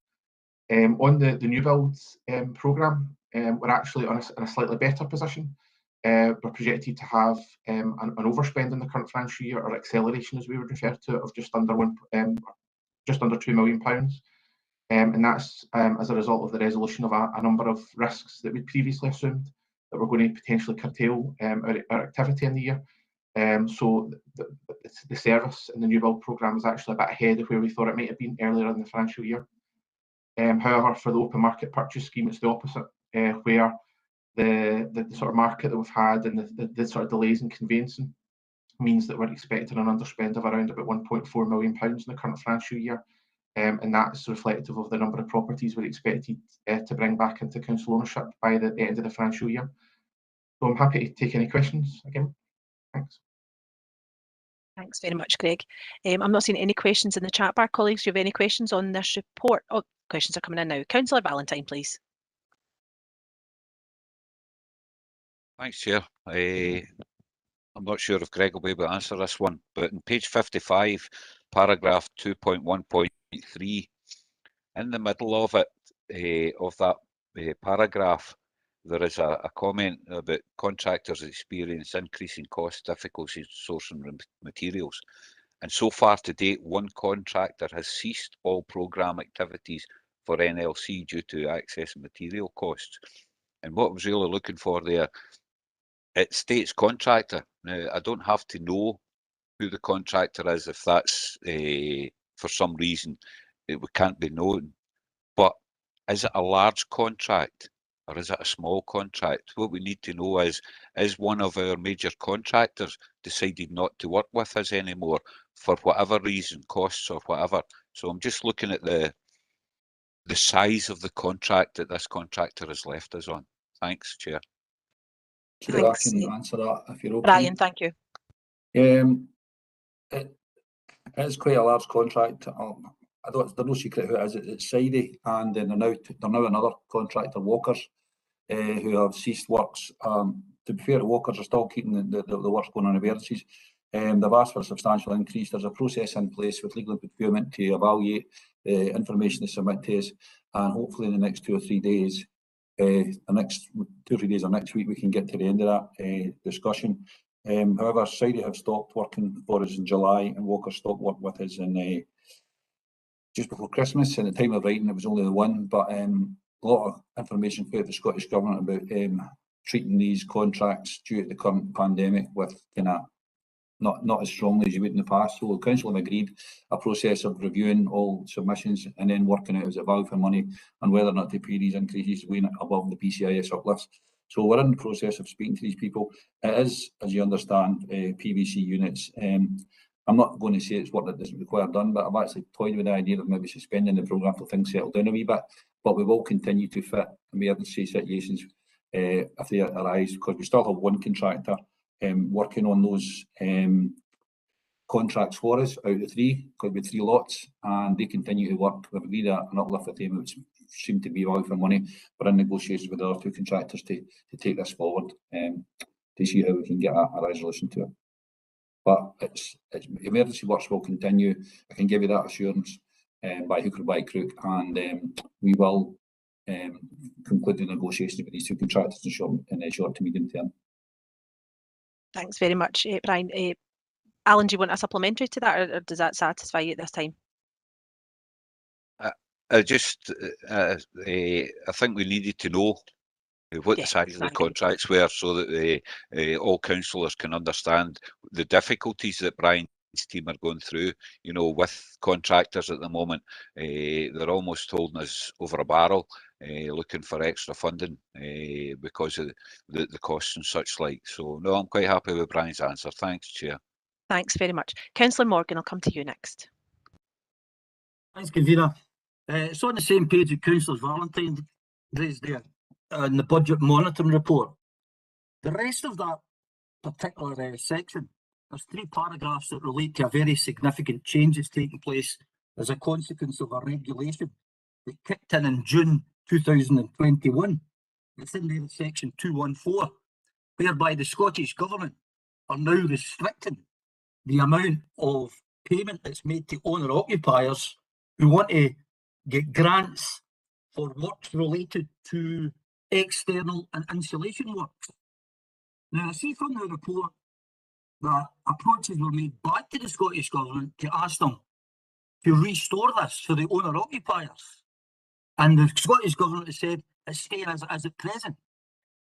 I: On the new builds programme, we're actually in a slightly better position. We're projected to have an overspend in the current financial year, or acceleration as we would refer to it, of just under £2 million. And that's as a result of the resolution of a number of risks that we previously assumed that were going to potentially curtail our activity in the year. So the service in the new build programme is actually a bit ahead of where we thought it might have been earlier in the financial year. However, for the open market purchase scheme, it's the opposite, where the sort of market that we've had and the sort of delays in conveyancing means that we're expecting an underspend of around about £1.4 million in the current financial year. And that's reflective of the number of properties we're expected to bring back into council ownership by the end of the financial year. So I'm happy to take any questions again. Thanks.
A: Thanks very much, Greg. I'm not seeing any questions in the chat bar. Colleagues, do you have any questions on this report? Oh, questions are coming in now. Councillor Valentine, please.
D: Thanks, Chair. I'm not sure if Greg will be able to answer this one, but in page 55, paragraph 2.1.3, in the middle of it, of that paragraph, there is a comment about contractors experience increasing cost difficulties sourcing materials. And so far to date, one contractor has ceased all programme activities for NLC due to access and material costs. And what I was really looking for there, it states contractor. Now, I don't have to know who the contractor is if that's, for some reason, it can't be known. But is it a large contract or is it a small contract? What we need to know is one of our major contractors decided not to work with us anymore for whatever reason, costs or whatever. So I'm just looking at the size of the contract that this contractor has left us on. Thanks, Chair.
K: Chair, I can answer that if you're okay.
A: Brian, thank you.
K: It is quite a large contract. There's no secret who it is. It's Sidey, and then they're now another contractor, Walkers, who have ceased works. To be fair, the Walkers are still keeping the works going on emergencies. They've asked for a substantial increase. There's a process in place with legal procurement to evaluate the information they submit to us, and hopefully in the next 2 or 3 days, the next 2 or 3 days or next week, we can get to the end of that discussion. However, Saudi have stopped working for us in July, and Walker stopped work with us in just before Christmas. And at the time of writing, it was only the one, but a lot of information from the Scottish Government about treating these contracts due to the current pandemic with kind of not as strongly as you would in the past. So the Council have agreed a process of reviewing all submissions and then working out as a value for money and whether or not to pay these increases going above the PCIS uplifts. So we're in the process of speaking to these people. It is, as you understand, PVC units. I'm not going to say it's work that doesn't require done, but I've actually toyed with the idea of maybe suspending the programme till things settle down a wee bit. But we will continue to fit emergency situations if they arise, because we still have one contractor working on those contracts for us out of 3, could be 3 lots, and they continue to work. We've agreed an uplift with them, which seem to be value for money. We're in negotiations with the other 2 contractors to take this forward to see how we can get a resolution to it. But it's emergency works will continue. I can give you that assurance by hook or by crook, and we will conclude the negotiations with these 2 contractors in the short to medium term.
A: Thanks very much, Brian. Alan, do you want a supplementary to that, or does that satisfy you at this time?
D: I think we needed to know what the size of the contracts were, so that all councillors can understand the difficulties that Brian's team are going through. You know, with contractors at the moment, they're almost holding us over a barrel, looking for extra funding because of the costs and such like. So no, I'm quite happy with Brian's answer. Thanks, Chair.
A: Thanks very much. Councillor Morgan, I'll come to you next.
F: Thanks, Convener. It's on the same page that Councillor Valentine raised there in the budget monitoring report. The rest of that particular section, there's 3 paragraphs that relate to a very significant change that's taking place as a consequence of a regulation that kicked in June 2021. It's in there in section 214, whereby the Scottish Government are now restricting the amount of payment that's made to owner-occupiers who want to get grants for works related to external and insulation works. Now, I see from the report that approaches were made back to the Scottish Government to ask them to restore this for the owner-occupiers. And the Scottish Government has said it's staying as at present.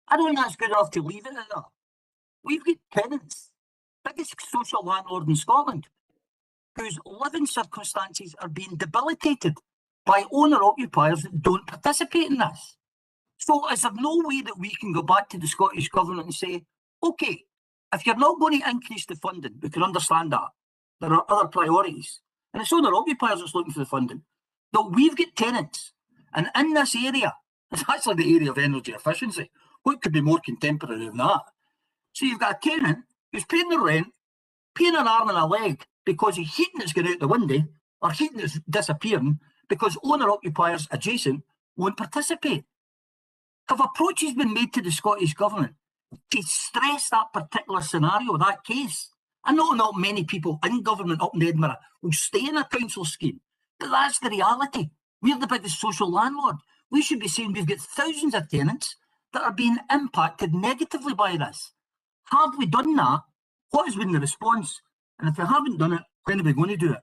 F: I don't think that's good enough to leave it at that. We've got tenants, biggest social landlord in Scotland, whose living circumstances are being debilitated by owner-occupiers that don't participate in this. So is there no way that we can go back to the Scottish Government and say, OK, if you're not going to increase the funding, we can understand that. There are other priorities. And it's owner-occupiers that's looking for the funding. But we've got tenants. And in this area, it's actually the area of energy efficiency. What could be more contemporary than that? So you've got a tenant who's paying the rent, paying an arm and a leg because his heating is going out the window, or heating is disappearing because owner-occupiers adjacent won't participate. Have approaches been made to the Scottish Government to stress that particular scenario, that case? I know not many people in government up in Edinburgh will stay in a council scheme, but that's the reality. We're the biggest social landlord. We should be saying we've got thousands of tenants that are being impacted negatively by this. Have we done that? What has been the response? And if we haven't done it, when are we going to do it?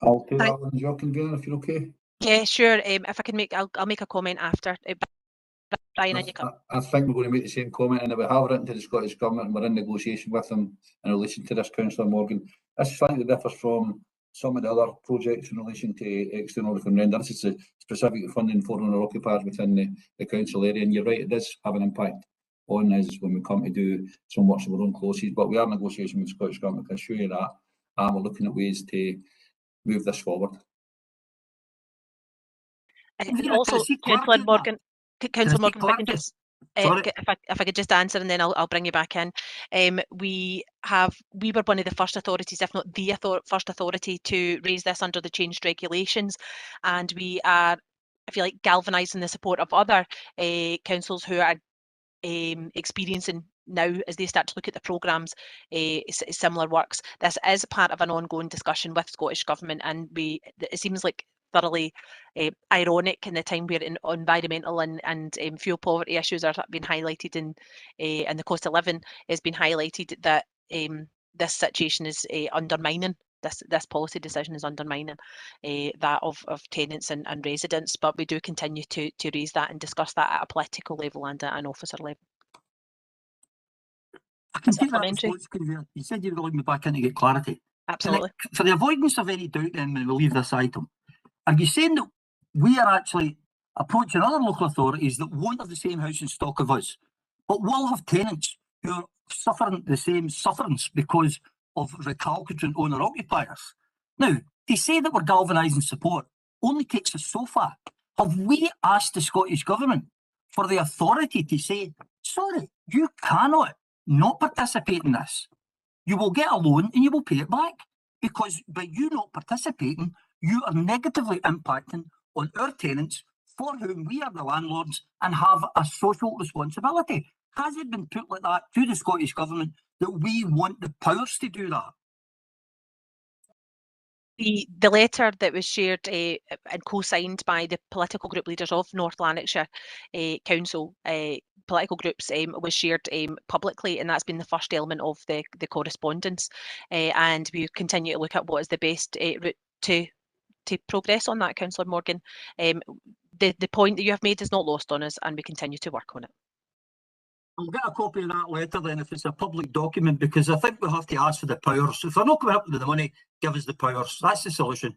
K: I'll do that one, Joe, Convener, if you're okay.
A: Yeah, sure. If I can I'll make a comment after. Brian, and you come.
K: I think we're going to make the same comment, and we have written to the Scottish Government and we're in negotiation with them in relation to this, Councillor Morgan. This slightly differs from some of the other projects in relation to external referendum. This is a specific funding for owner-occupiers within the council area, and you're right, it does have an impact on us when we come to do some works of our own closes, but we are in negotiation with the Scottish Government, I can assure you that, and we're looking at ways to move this forward.
A: Also, Councillor Morgan, if I can just, if I could just answer, and then I'll bring you back in. We were one of the first authorities, if not the first authority, to raise this under the changed regulations, and we are, if you like, galvanising the support of other councils who are experiencing now as they start to look at the programmes, similar works. This is part of an ongoing discussion with Scottish Government, and it seems like thoroughly ironic in the time where environmental and fuel poverty issues are being highlighted and the cost of living has been highlighted, that this situation is undermining. This policy decision is undermining that of tenants and residents, but we do continue to raise that and discuss that at a political level and at an officer level.
F: I can take that response, Convener. You said you were allowing me back in to get clarity.
A: Absolutely.
F: For the avoidance of any doubt then, when we leave this item, are you saying that we are actually approaching other local authorities that won't have the same housing stock of us, but will have tenants who are suffering the same sufferance because of recalcitrant owner-occupiers? Now, to say that we're galvanising support only takes us so far. Have we asked the Scottish Government for the authority to say, sorry, you cannot not participate in this? You will get a loan and you will pay it back, because by you not participating, you are negatively impacting on our tenants for whom we are the landlords and have a social responsibility. Has it been put like that to the Scottish Government that we want the powers to do that?
A: The letter that was shared and co-signed by the political group leaders of North Lanarkshire Council political groups was shared publicly, and that's been the first element of the correspondence. And we continue to look at what is the best route to progress on that, Councillor Morgan. The point that you have made is not lost on us, and we continue to work on it.
F: I'll get a copy of that letter then if it's a public document, because I think we have to ask for the powers. If they're not coming up with the money, give us the powers. That's the solution.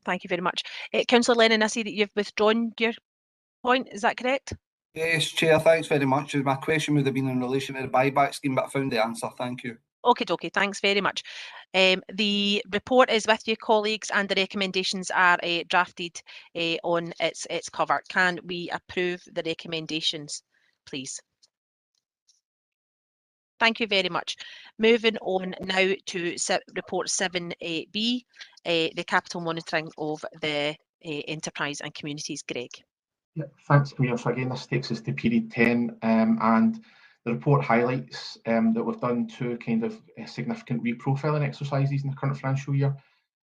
A: Thank you very much. Councillor Lennon, I see that you've withdrawn your point. Is that correct?
H: Yes, Chair, thanks very much. My question would have been in relation to the buyback scheme, but I found the answer. Thank you.
A: Okay, thanks very much. The report is with you, colleagues, and the recommendations are drafted on its cover. Can we approve the recommendations, please? Thank you very much. Moving on now to report 7B, the capital monitoring of the enterprise and communities. Greg.
I: Yeah, thanks, Camille. So again, this takes us to period 10, and the report highlights that we've done two kind of significant reprofiling exercises in the current financial year,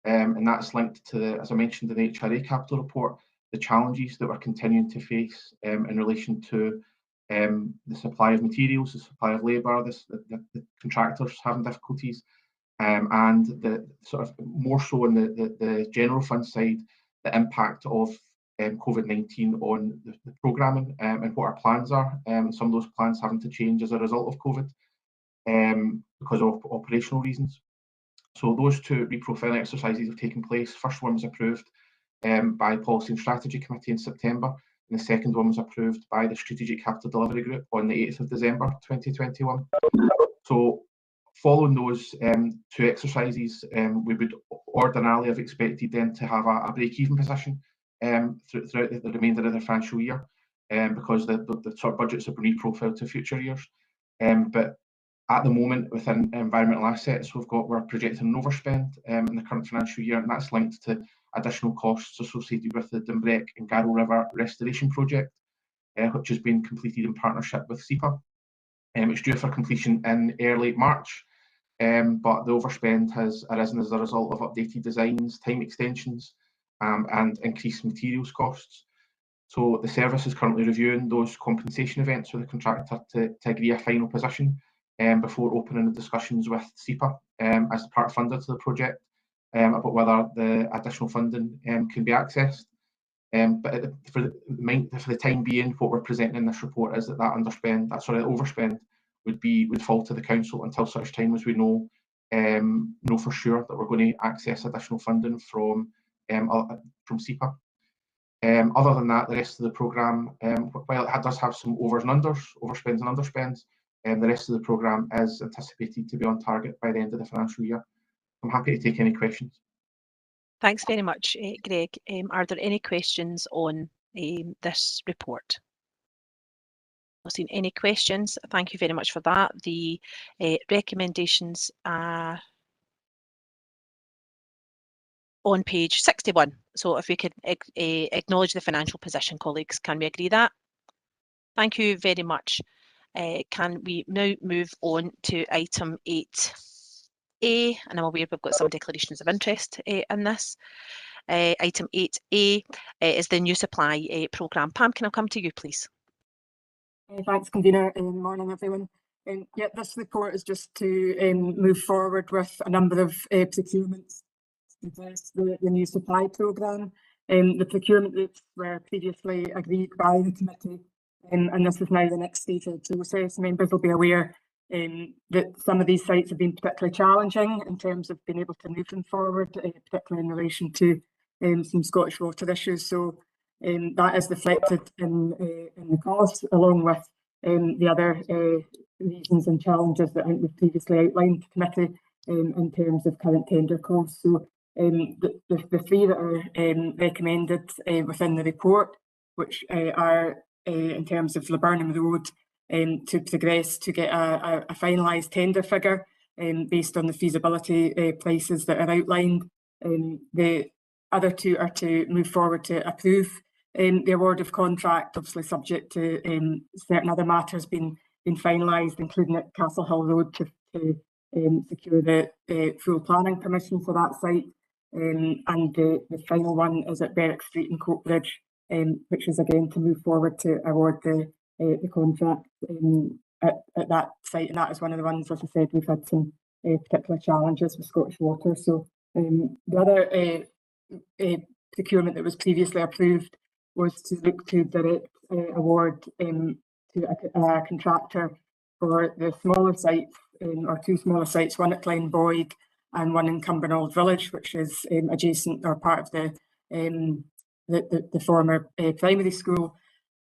I: and that's linked to, as I mentioned in the HRA capital report, the challenges that we're continuing to face in relation to the supply of materials, the supply of labour, the contractors having difficulties, and the sort of more so on the general fund side, the impact of COVID-19 on the programming and what our plans are. Some of those plans having to change as a result of COVID because of operational reasons. So those two reprofiling exercises have taken place. First one was approved by Policy and Strategy Committee in September, and the second one was approved by the Strategic Capital Delivery Group on the 8th of December 2021. So following those two exercises, we would ordinarily have expected then to have a break-even position throughout the remainder of the financial year, because the sort of budgets have been reprofiled to future years. But at the moment, within environmental assets, we're projecting an overspend in the current financial year, and that's linked to additional costs associated with the Dumbreck and Garrow River restoration project, which has been completed in partnership with SEPA. It's due for completion in early March, but the overspend has arisen as a result of updated designs, time extensions, and increased materials costs. So the service is currently reviewing those compensation events with the contractor to agree a final position before opening the discussions with SEPA as the part funder to the project about whether the additional funding can be accessed. But for the time being, what we're presenting in this report is that overspend would fall to the council until such time as we know for sure that we're going to access additional funding from SEPA. Other than that, the rest of the programme, while it does have some overspends and underspends, the rest of the programme is anticipated to be on target by the end of the financial year. I'm happy to take any questions.
A: Thanks very much, Greg. Are there any questions on this report? I've not seen any questions. Thank you very much for that. The recommendations are on page 61. So if we could acknowledge the financial position, colleagues, can we agree that? Thank you very much. Can we now move on to item 8A? And I'm aware we've got some declarations of interest in this. Item 8A is the new supply programme. Pam, can I come to you, please?
J: Thanks, convener, and morning, everyone. Yeah, this report is just to move forward with a number of procurements to address the new supply programme. The procurement rates were previously agreed by the committee, and this is now the next stage of the process. Members will be aware that some of these sites have been particularly challenging in terms of being able to move them forward, particularly in relation to some Scottish Water issues. So that is reflected in the cost, along with the other reasons and challenges that I think we've previously outlined to committee in terms of current tender costs. So the three that are recommended within the report, which are in terms of Laburnum Road, to progress to get a finalised tender figure based on the feasibility prices that are outlined. The other two are to move forward to approve the award of contract, obviously subject to certain other matters being finalised, including at Castle Hill Road to secure the full planning permission for that site. And the final one is at Berwick Street and Coatbridge, which is again to move forward to award the contract at that site. And that is one of the ones, as I said, we've had some particular challenges with Scottish Water. So the other procurement that was previously approved was to look to direct award to a contractor for the smaller sites, or two smaller sites, one at Glenboig and one in Cumbernauld Village, which is adjacent or part of the former primary school.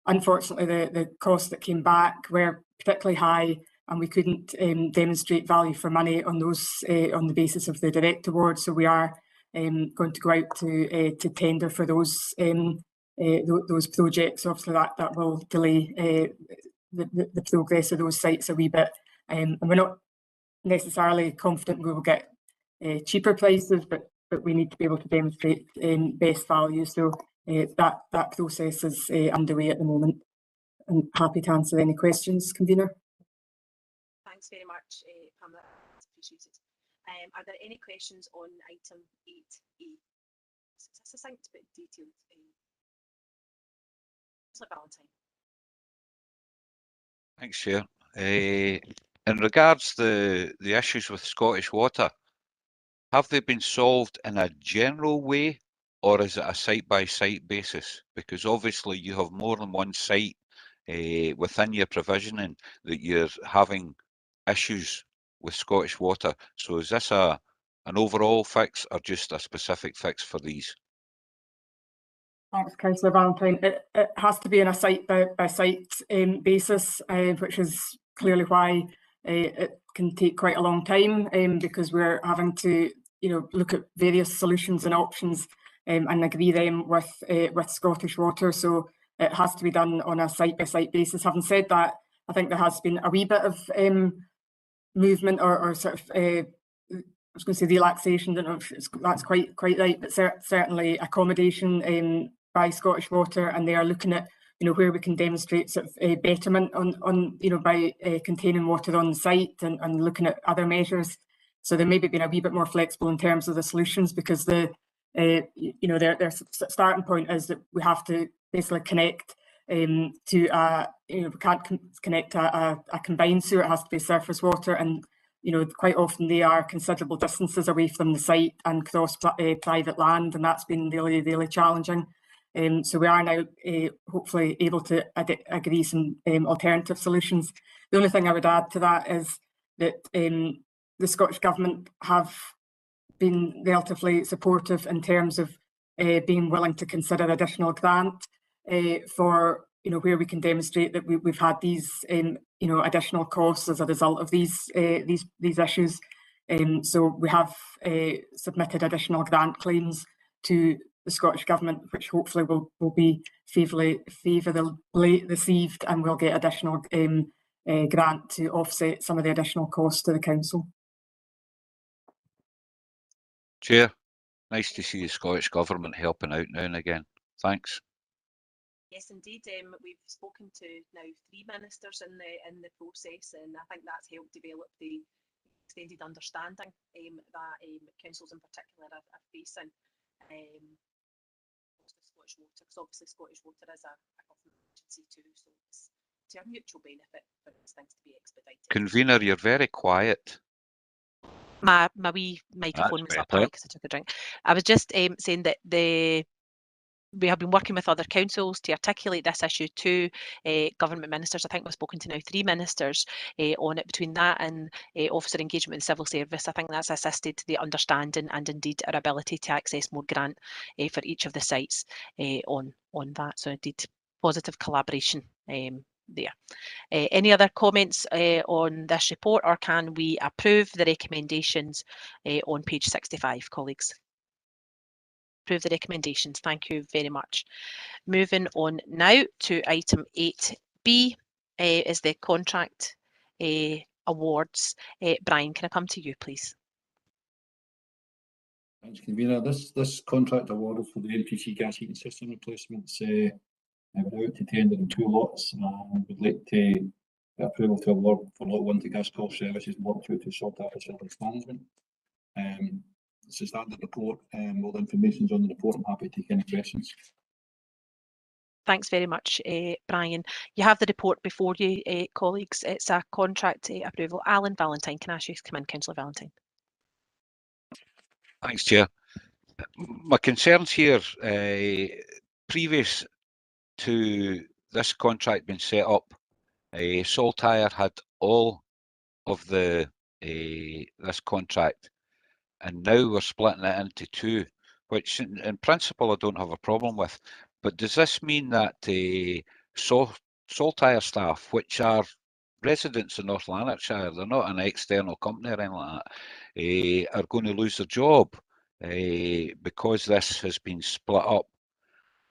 J: Unfortunately, the costs that came back were particularly high, and we couldn't demonstrate value for money on those on the basis of the direct award. So we are going to go out to tender for those projects. Obviously, that will delay the progress of those sites a wee bit, and we're not necessarily confident we will get cheaper prices, but we need to be able to demonstrate best value. So that process is underway at the moment. I'm happy to answer any questions, convener.
A: Thanks very much, Pamela. That's appreciated. Are there any questions on item 8A? It's a succinct but detailed. Councillor Valentine.
D: Thanks, Chair. In regards to the issues with Scottish Water, have they been solved in a general way, or is it a site-by-site basis? Because obviously you have more than one site within your provisioning that you're having issues with Scottish Water. So is this an overall fix or just a specific fix for these?
J: Thanks, Councillor Valentine. It has to be on a site-by-site basis, which is clearly why it can take quite a long time, because we're having to look at various solutions and options and agree them with Scottish Water. So it has to be done on a site-by-site basis. Having said that, I think there has been a wee bit of movement or sort of I was going to say relaxation. I don't know if that's quite right, but certainly accommodation by Scottish Water, and they are looking at where we can demonstrate sort of betterment on by containing water on the site and looking at other measures. So they maybe been a wee bit more flexible in terms of the solutions, because their starting point is that we have to basically connect to we can't connect a combined sewer. It has to be surface water, and quite often they are considerable distances away from the site and cross private land, and that's been really challenging. So we are now hopefully able to agree some alternative solutions. The only thing I would add to that is that the Scottish Government have been relatively supportive in terms of being willing to consider additional grant for where we can demonstrate that we've had these additional costs as a result of these issues. So we have submitted additional grant claims to the Scottish Government, which hopefully will be favourably received, and we'll get additional grant to offset some of the additional costs to the council.
D: Chair, nice to see the Scottish Government helping out now and again. Thanks.
A: Yes, indeed. We've spoken to now 3 ministers in the process, and I think that's helped develop the extended understanding that councils in particular are facing. The Scottish Water, because obviously Scottish Water is a government agency too, so it's to a mutual benefit for these things to be expedited.
D: Convener, you're very quiet.
A: My wee microphone was up high because I took a drink. I was just saying that we have been working with other councils to articulate this issue to government ministers. I think we've spoken to now 3 ministers on it. Between that and officer engagement with civil service, I think that's assisted the understanding and indeed our ability to access more grant for each of the sites on that. So indeed, positive collaboration there. Any other comments on this report, or can we approve the recommendations on page 65, colleagues? Approve the recommendations. Thank you very much. Moving on now to item 8B is the contract awards. Brian, can I come to you, please?
K: Thanks, Convener. This contract award for the MPC gas heating system replacements we're out to tender in 2 lots, and we'd like to approval to award for lot 1 to Gas Call Services and lot 2 to Saltire Facilities Management. It's a standard report, all the information is on the report. I'm happy to take any questions.
A: Thanks very much, Brian. You have the report before you, colleagues. It's a contract approval. Alan Valentine, can I ask you to come in, Councillor Valentine?
D: Thanks, Chair. My concerns here, previous to this contract being set up, Saltire had all of the this contract, and now we're splitting it into 2, which in principle I don't have a problem with. But does this mean that Saltire staff, which are residents in North Lanarkshire, they're not an external company or anything like that, are going to lose their job because this has been split up?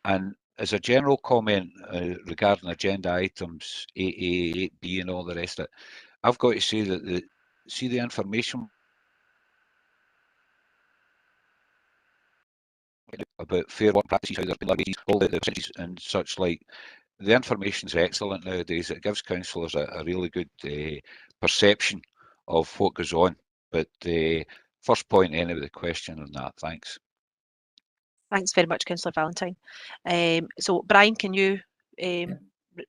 D: And as a general comment regarding agenda items 8A, 8B and all the rest of it, I've got to say that the information about fair work practices, how they're being levied, all the percentages and such like, the information is excellent nowadays. It gives councillors a really good perception of what goes on. But first point, anyway, the question on that. Thanks.
A: Thanks very much, Councillor Valentine. So, Brian, can you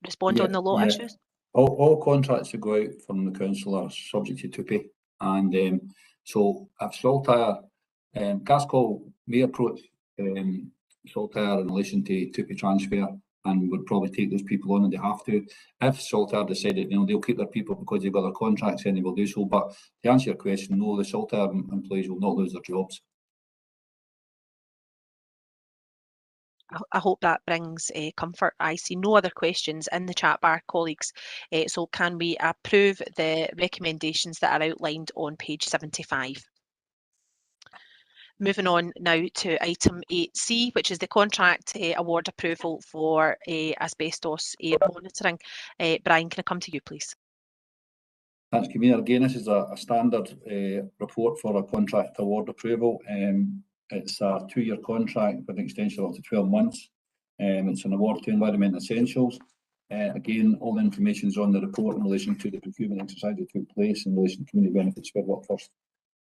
A: respond on the lot issues?
K: All contracts that go out from the council are subject to TUPE, and so if Saltire, Gas Call may approach Saltire in relation to TUPE transfer and would probably take those people on, and they have to. If Saltire decided, they'll keep their people because they've got their contracts and they will do so. But to answer your question, no, the Saltire employees will not lose their jobs.
A: I hope that brings comfort. I see no other questions in the chat bar, colleagues. So can we approve the recommendations that are outlined on page 75? Moving on now to item 8C, which is the contract award approval for asbestos air monitoring. Brian, can I come to you, please?
K: Thanks, Convener. Again, this is a standard report for a contract award approval. It's a 2-year contract with an extension of up to 12 months. It's an award to Environment Essentials. Again, all the information is on the report in relation to the procurement exercise that took place in relation to community benefits for workforce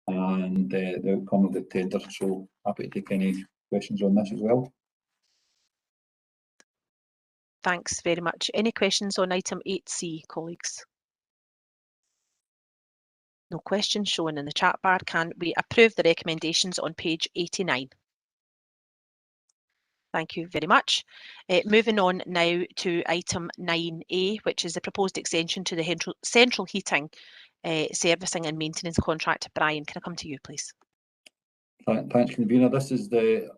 K: and the outcome of the tender. So happy to take any questions on this as well.
A: Thanks very much. Any questions on item 8C, colleagues? No questions shown in the chat bar. Can we approve the recommendations on page 89? Thank you very much. Moving on now to item 9A, which is the proposed extension to the central heating servicing and maintenance contract. Brian, can I come to you, please?
K: Thanks, Convener. This is the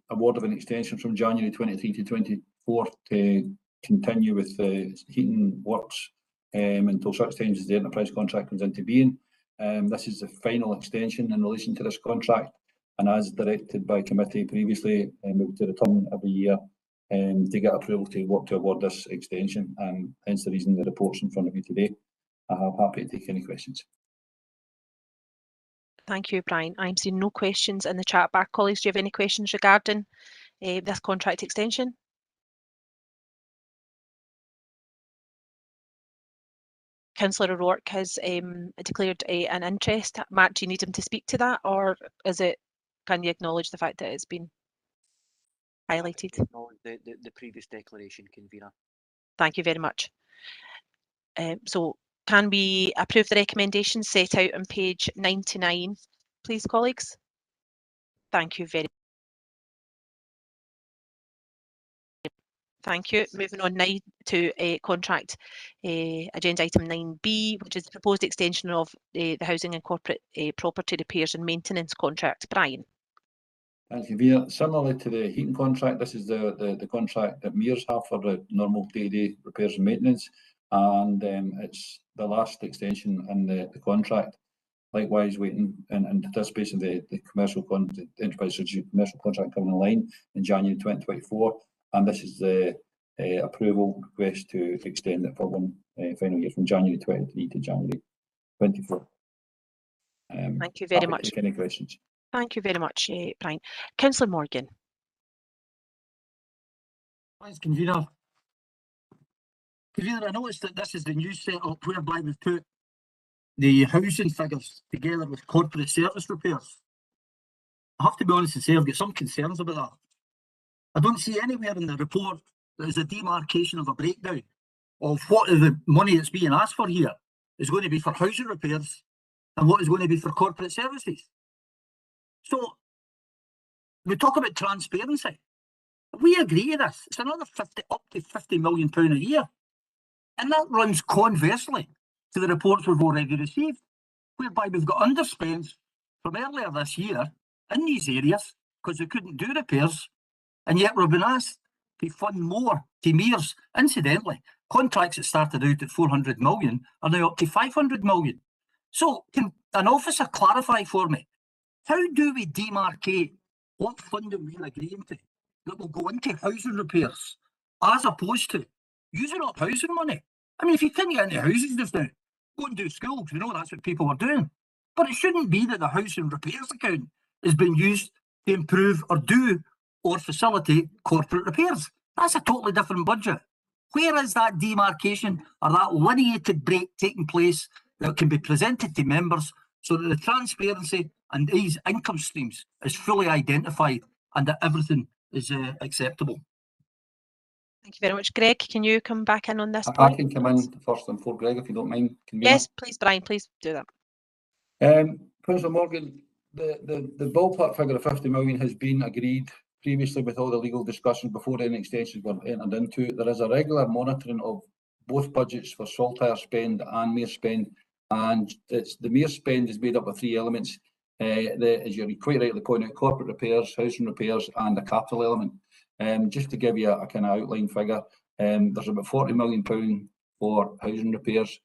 K: award of an extension from January 23 to 24 to continue with the heating works until such times as the enterprise contract comes into being. This is the final extension in relation to this contract, and as directed by committee previously, we will return every year to get approval to award this extension, and hence the reason the report's in front of you today. I'm happy to take any questions.
A: Thank you, Brian. I'm seeing no questions in the chat bar. Colleagues, do you have any questions regarding this contract extension? Councillor O'Rourke has declared an interest. Matt, do you need him to speak to that, or can you acknowledge the fact that it's been highlighted?
B: Acknowledge the previous declaration, convener.
A: Thank you very much. So can we approve the recommendations set out on page 99, please, colleagues? Thank you very much. Thank you. Moving on now to contract agenda item 9B, which is the proposed extension of the housing and corporate property repairs and maintenance contract. Brian.
K: Thank you, Vera. Similarly to the heating contract, this is the contract that Mears have for the normal day-to-day repairs and maintenance, and it's the last extension in the contract. Likewise, waiting in anticipation of the commercial enterprise commercial contract coming online in January 2024, and this is the approval request to extend it for one final year from January 23 to January 24.
A: Thank you very much.
K: Take any questions?
A: Thank you very much, Brian. Councillor Morgan.
F: Thanks, convener. Convener, I noticed that this is the new setup whereby we've put the housing figures together with corporate service repairs. I have to be honest and say I've got some concerns about that. I don't see anywhere in the report that is a demarcation of a breakdown of what the money that's being asked for here is going to be for housing repairs and what is going to be for corporate services. So we talk about transparency. If we agree to this, it's another up to £50 million a year. And that runs conversely to the reports we've already received, whereby we've got underspends from earlier this year in these areas because they couldn't do repairs, and yet we've been asked to fund more to Mears. Incidentally, contracts that started out at 400 million are now up to 500 million. So can an officer clarify for me, how do we demarcate what funding we're agreeing to that will go into housing repairs as opposed to using up housing money? I mean, if you can't get into houses just now, go and do schools. We know that's what people are doing. But it shouldn't be that the housing repairs account is being used to improve or do or facilitate corporate repairs. That's a totally different budget. Where is that demarcation or that lineated break taking place that can be presented to members so that the transparency and these income streams is fully identified and that everything is acceptable?
A: Thank you very much. Greg, can you come back in on this
K: I
A: point?
K: can come in first and for Greg, if you don't mind. Convener.
A: Yes, please, Brian, please do that.
K: Councillor Morgan, the ballpark figure of 50 million has been agreed previously with all the legal discussions before any extensions were entered into. There is a regular monitoring of both budgets for Saltire spend and Mears spend, and the Mears spend is made up of three elements. As you quite rightly point out, corporate repairs, housing repairs, and a capital element. Just to give you a kind of outline figure, there's about £40 million for housing repairs.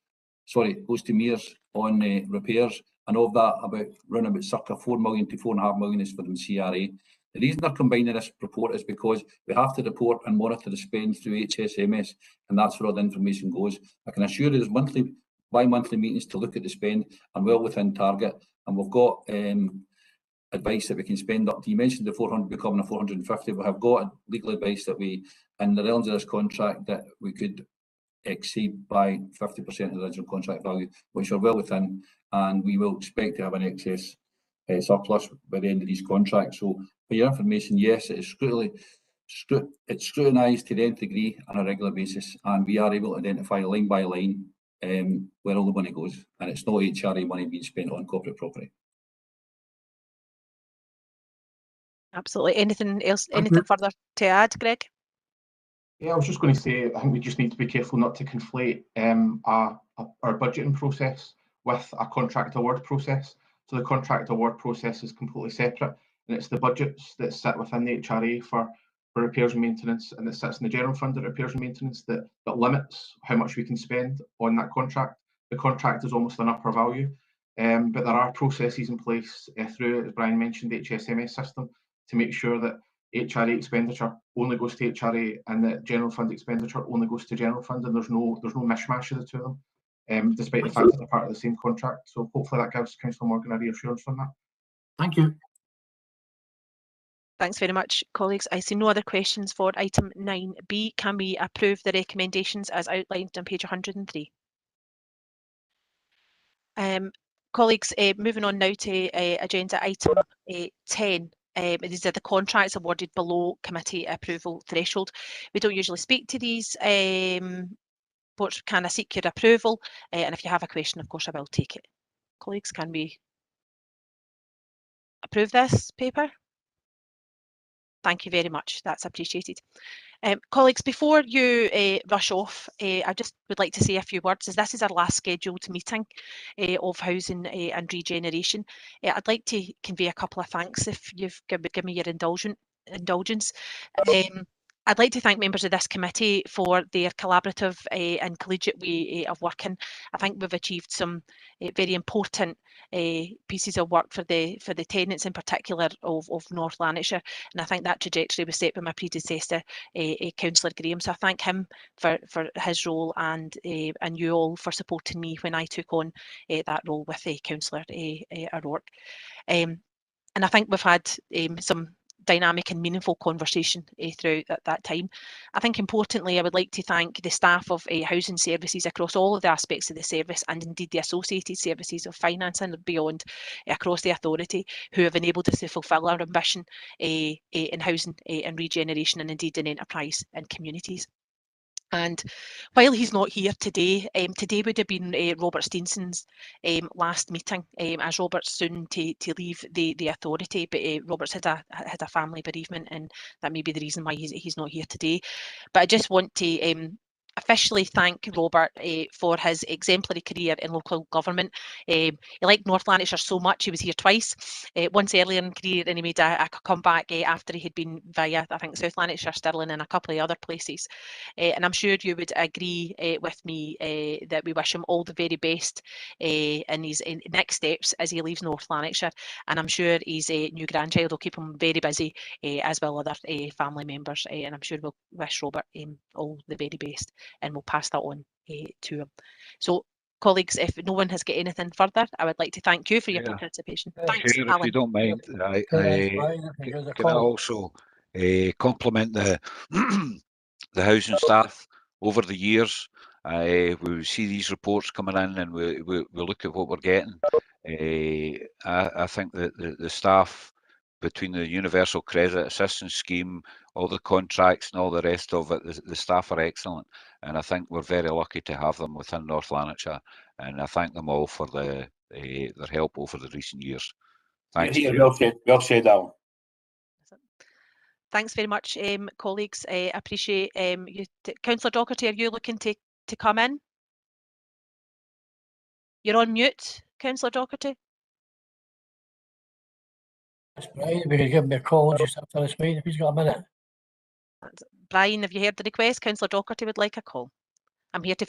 K: Sorry, goes to Mears on repairs, and of that, about circa 4 million to 4.5 million is for the CRA. The reason they're combining this report is because we have to report and monitor the spend through HSMS, and that's where all the information goes. I can assure you there's bi-monthly meetings to look at the spend and well within target, and we've got advice that we can spend up to, you mentioned the 400 becoming a 450, we have got legal advice that we, in the realms of this contract, that we could exceed by 50% of the original contract value, which are well within, and we will expect to have an excess surplus by the end of these contracts. So for your information, yes, it is scrutinised to the nth degree on a regular basis, and we are able to identify line by line where all the money goes, and it's not HRA money being spent on corporate property.
A: Absolutely. Anything else? Anything further to add, Greg?
I: Yeah, I was just going to say, I think we just need to be careful not to conflate our budgeting process with a contract award process. So the contract award process is completely separate, and it's the budgets that sit within the HRA for repairs and maintenance, and it sits in the general fund of repairs and maintenance that limits how much we can spend on that contract. The contract is almost an upper value, but there are processes in place through, as Brian mentioned, the HSMS system to make sure that HRA expenditure only goes to HRA and that general fund expenditure only goes to general fund, and there's no mishmash of the two of them, despite the fact that they're part of the same contract. So hopefully that gives Councillor Morgan a reassurance on that.
F: Thank you.
A: Thanks very much, colleagues. I see no other questions for item 9B. Can we approve the recommendations as outlined on page 103? Colleagues, moving on now to agenda item 10. These are the contracts awarded below committee approval threshold. We don't usually speak to these, but can I seek your approval? And if you have a question, of course, I will take it. Colleagues, can we approve this paper? Thank you very much. That's appreciated. Colleagues, before you rush off, I just would like to say a few words, as this is our last scheduled meeting of Housing and Regeneration. I'd like to convey a couple of thanks if you've given me your indulgence. I'd like to thank members of this committee for their collaborative and collegiate way of working. I think we've achieved some very important pieces of work for the tenants in particular of North Lanarkshire, and I think that trajectory was set by my predecessor, Councillor Graham. So I thank him for his role and you all for supporting me when I took on that role with Councillor O'Rourke. And I think we've had some dynamic and meaningful conversation throughout that time. I think importantly, I would like to thank the staff of housing services across all of the aspects of the service, and indeed the associated services of finance and beyond across the authority, who have enabled us to fulfil our ambition in housing and regeneration, and indeed in enterprise and communities. And while he's not here today, today would have been Robert Steenson's last meeting, as Robert's soon to leave the authority, but Robert's had a family bereavement, and that may be the reason why he's not here today. But I just want to officially thank Robert for his exemplary career in local government. He liked North Lanarkshire so much, he was here twice, once earlier in career, and he made a comeback after he had been via, I think, South Lanarkshire, Stirling and a couple of other places. And I'm sure you would agree with me that we wish him all the very best in his next steps as he leaves North Lanarkshire, and I'm sure his new grandchild will keep him very busy, as will other family members, and I'm sure we'll wish Robert all the very best, and we'll pass that on to him. So, colleagues, if no one has got anything further, I would like to thank you for your participation. Thanks,
D: Chair,
A: Alan.
D: if you don't mind, can I also compliment the the housing staff over the years. We see these reports coming in, and we look at what we're getting. I think that the staff, between the Universal Credit Assistance Scheme, all the contracts and all the rest of it, the staff are excellent, and I think we're very lucky to have them within North Lanarkshire, and I thank them all for their help over the recent years. Thanks.
C: Well said, Alan.
A: Thanks very much, colleagues. I appreciate you. Councillor Docherty, are you looking to come in? You're on mute, Councillor Docherty.
L: That's Brian. If you could give me a call just after this meeting, if he's got a minute.
A: Brian, have you heard the request? Councillor Docherty would like a call. I'm here to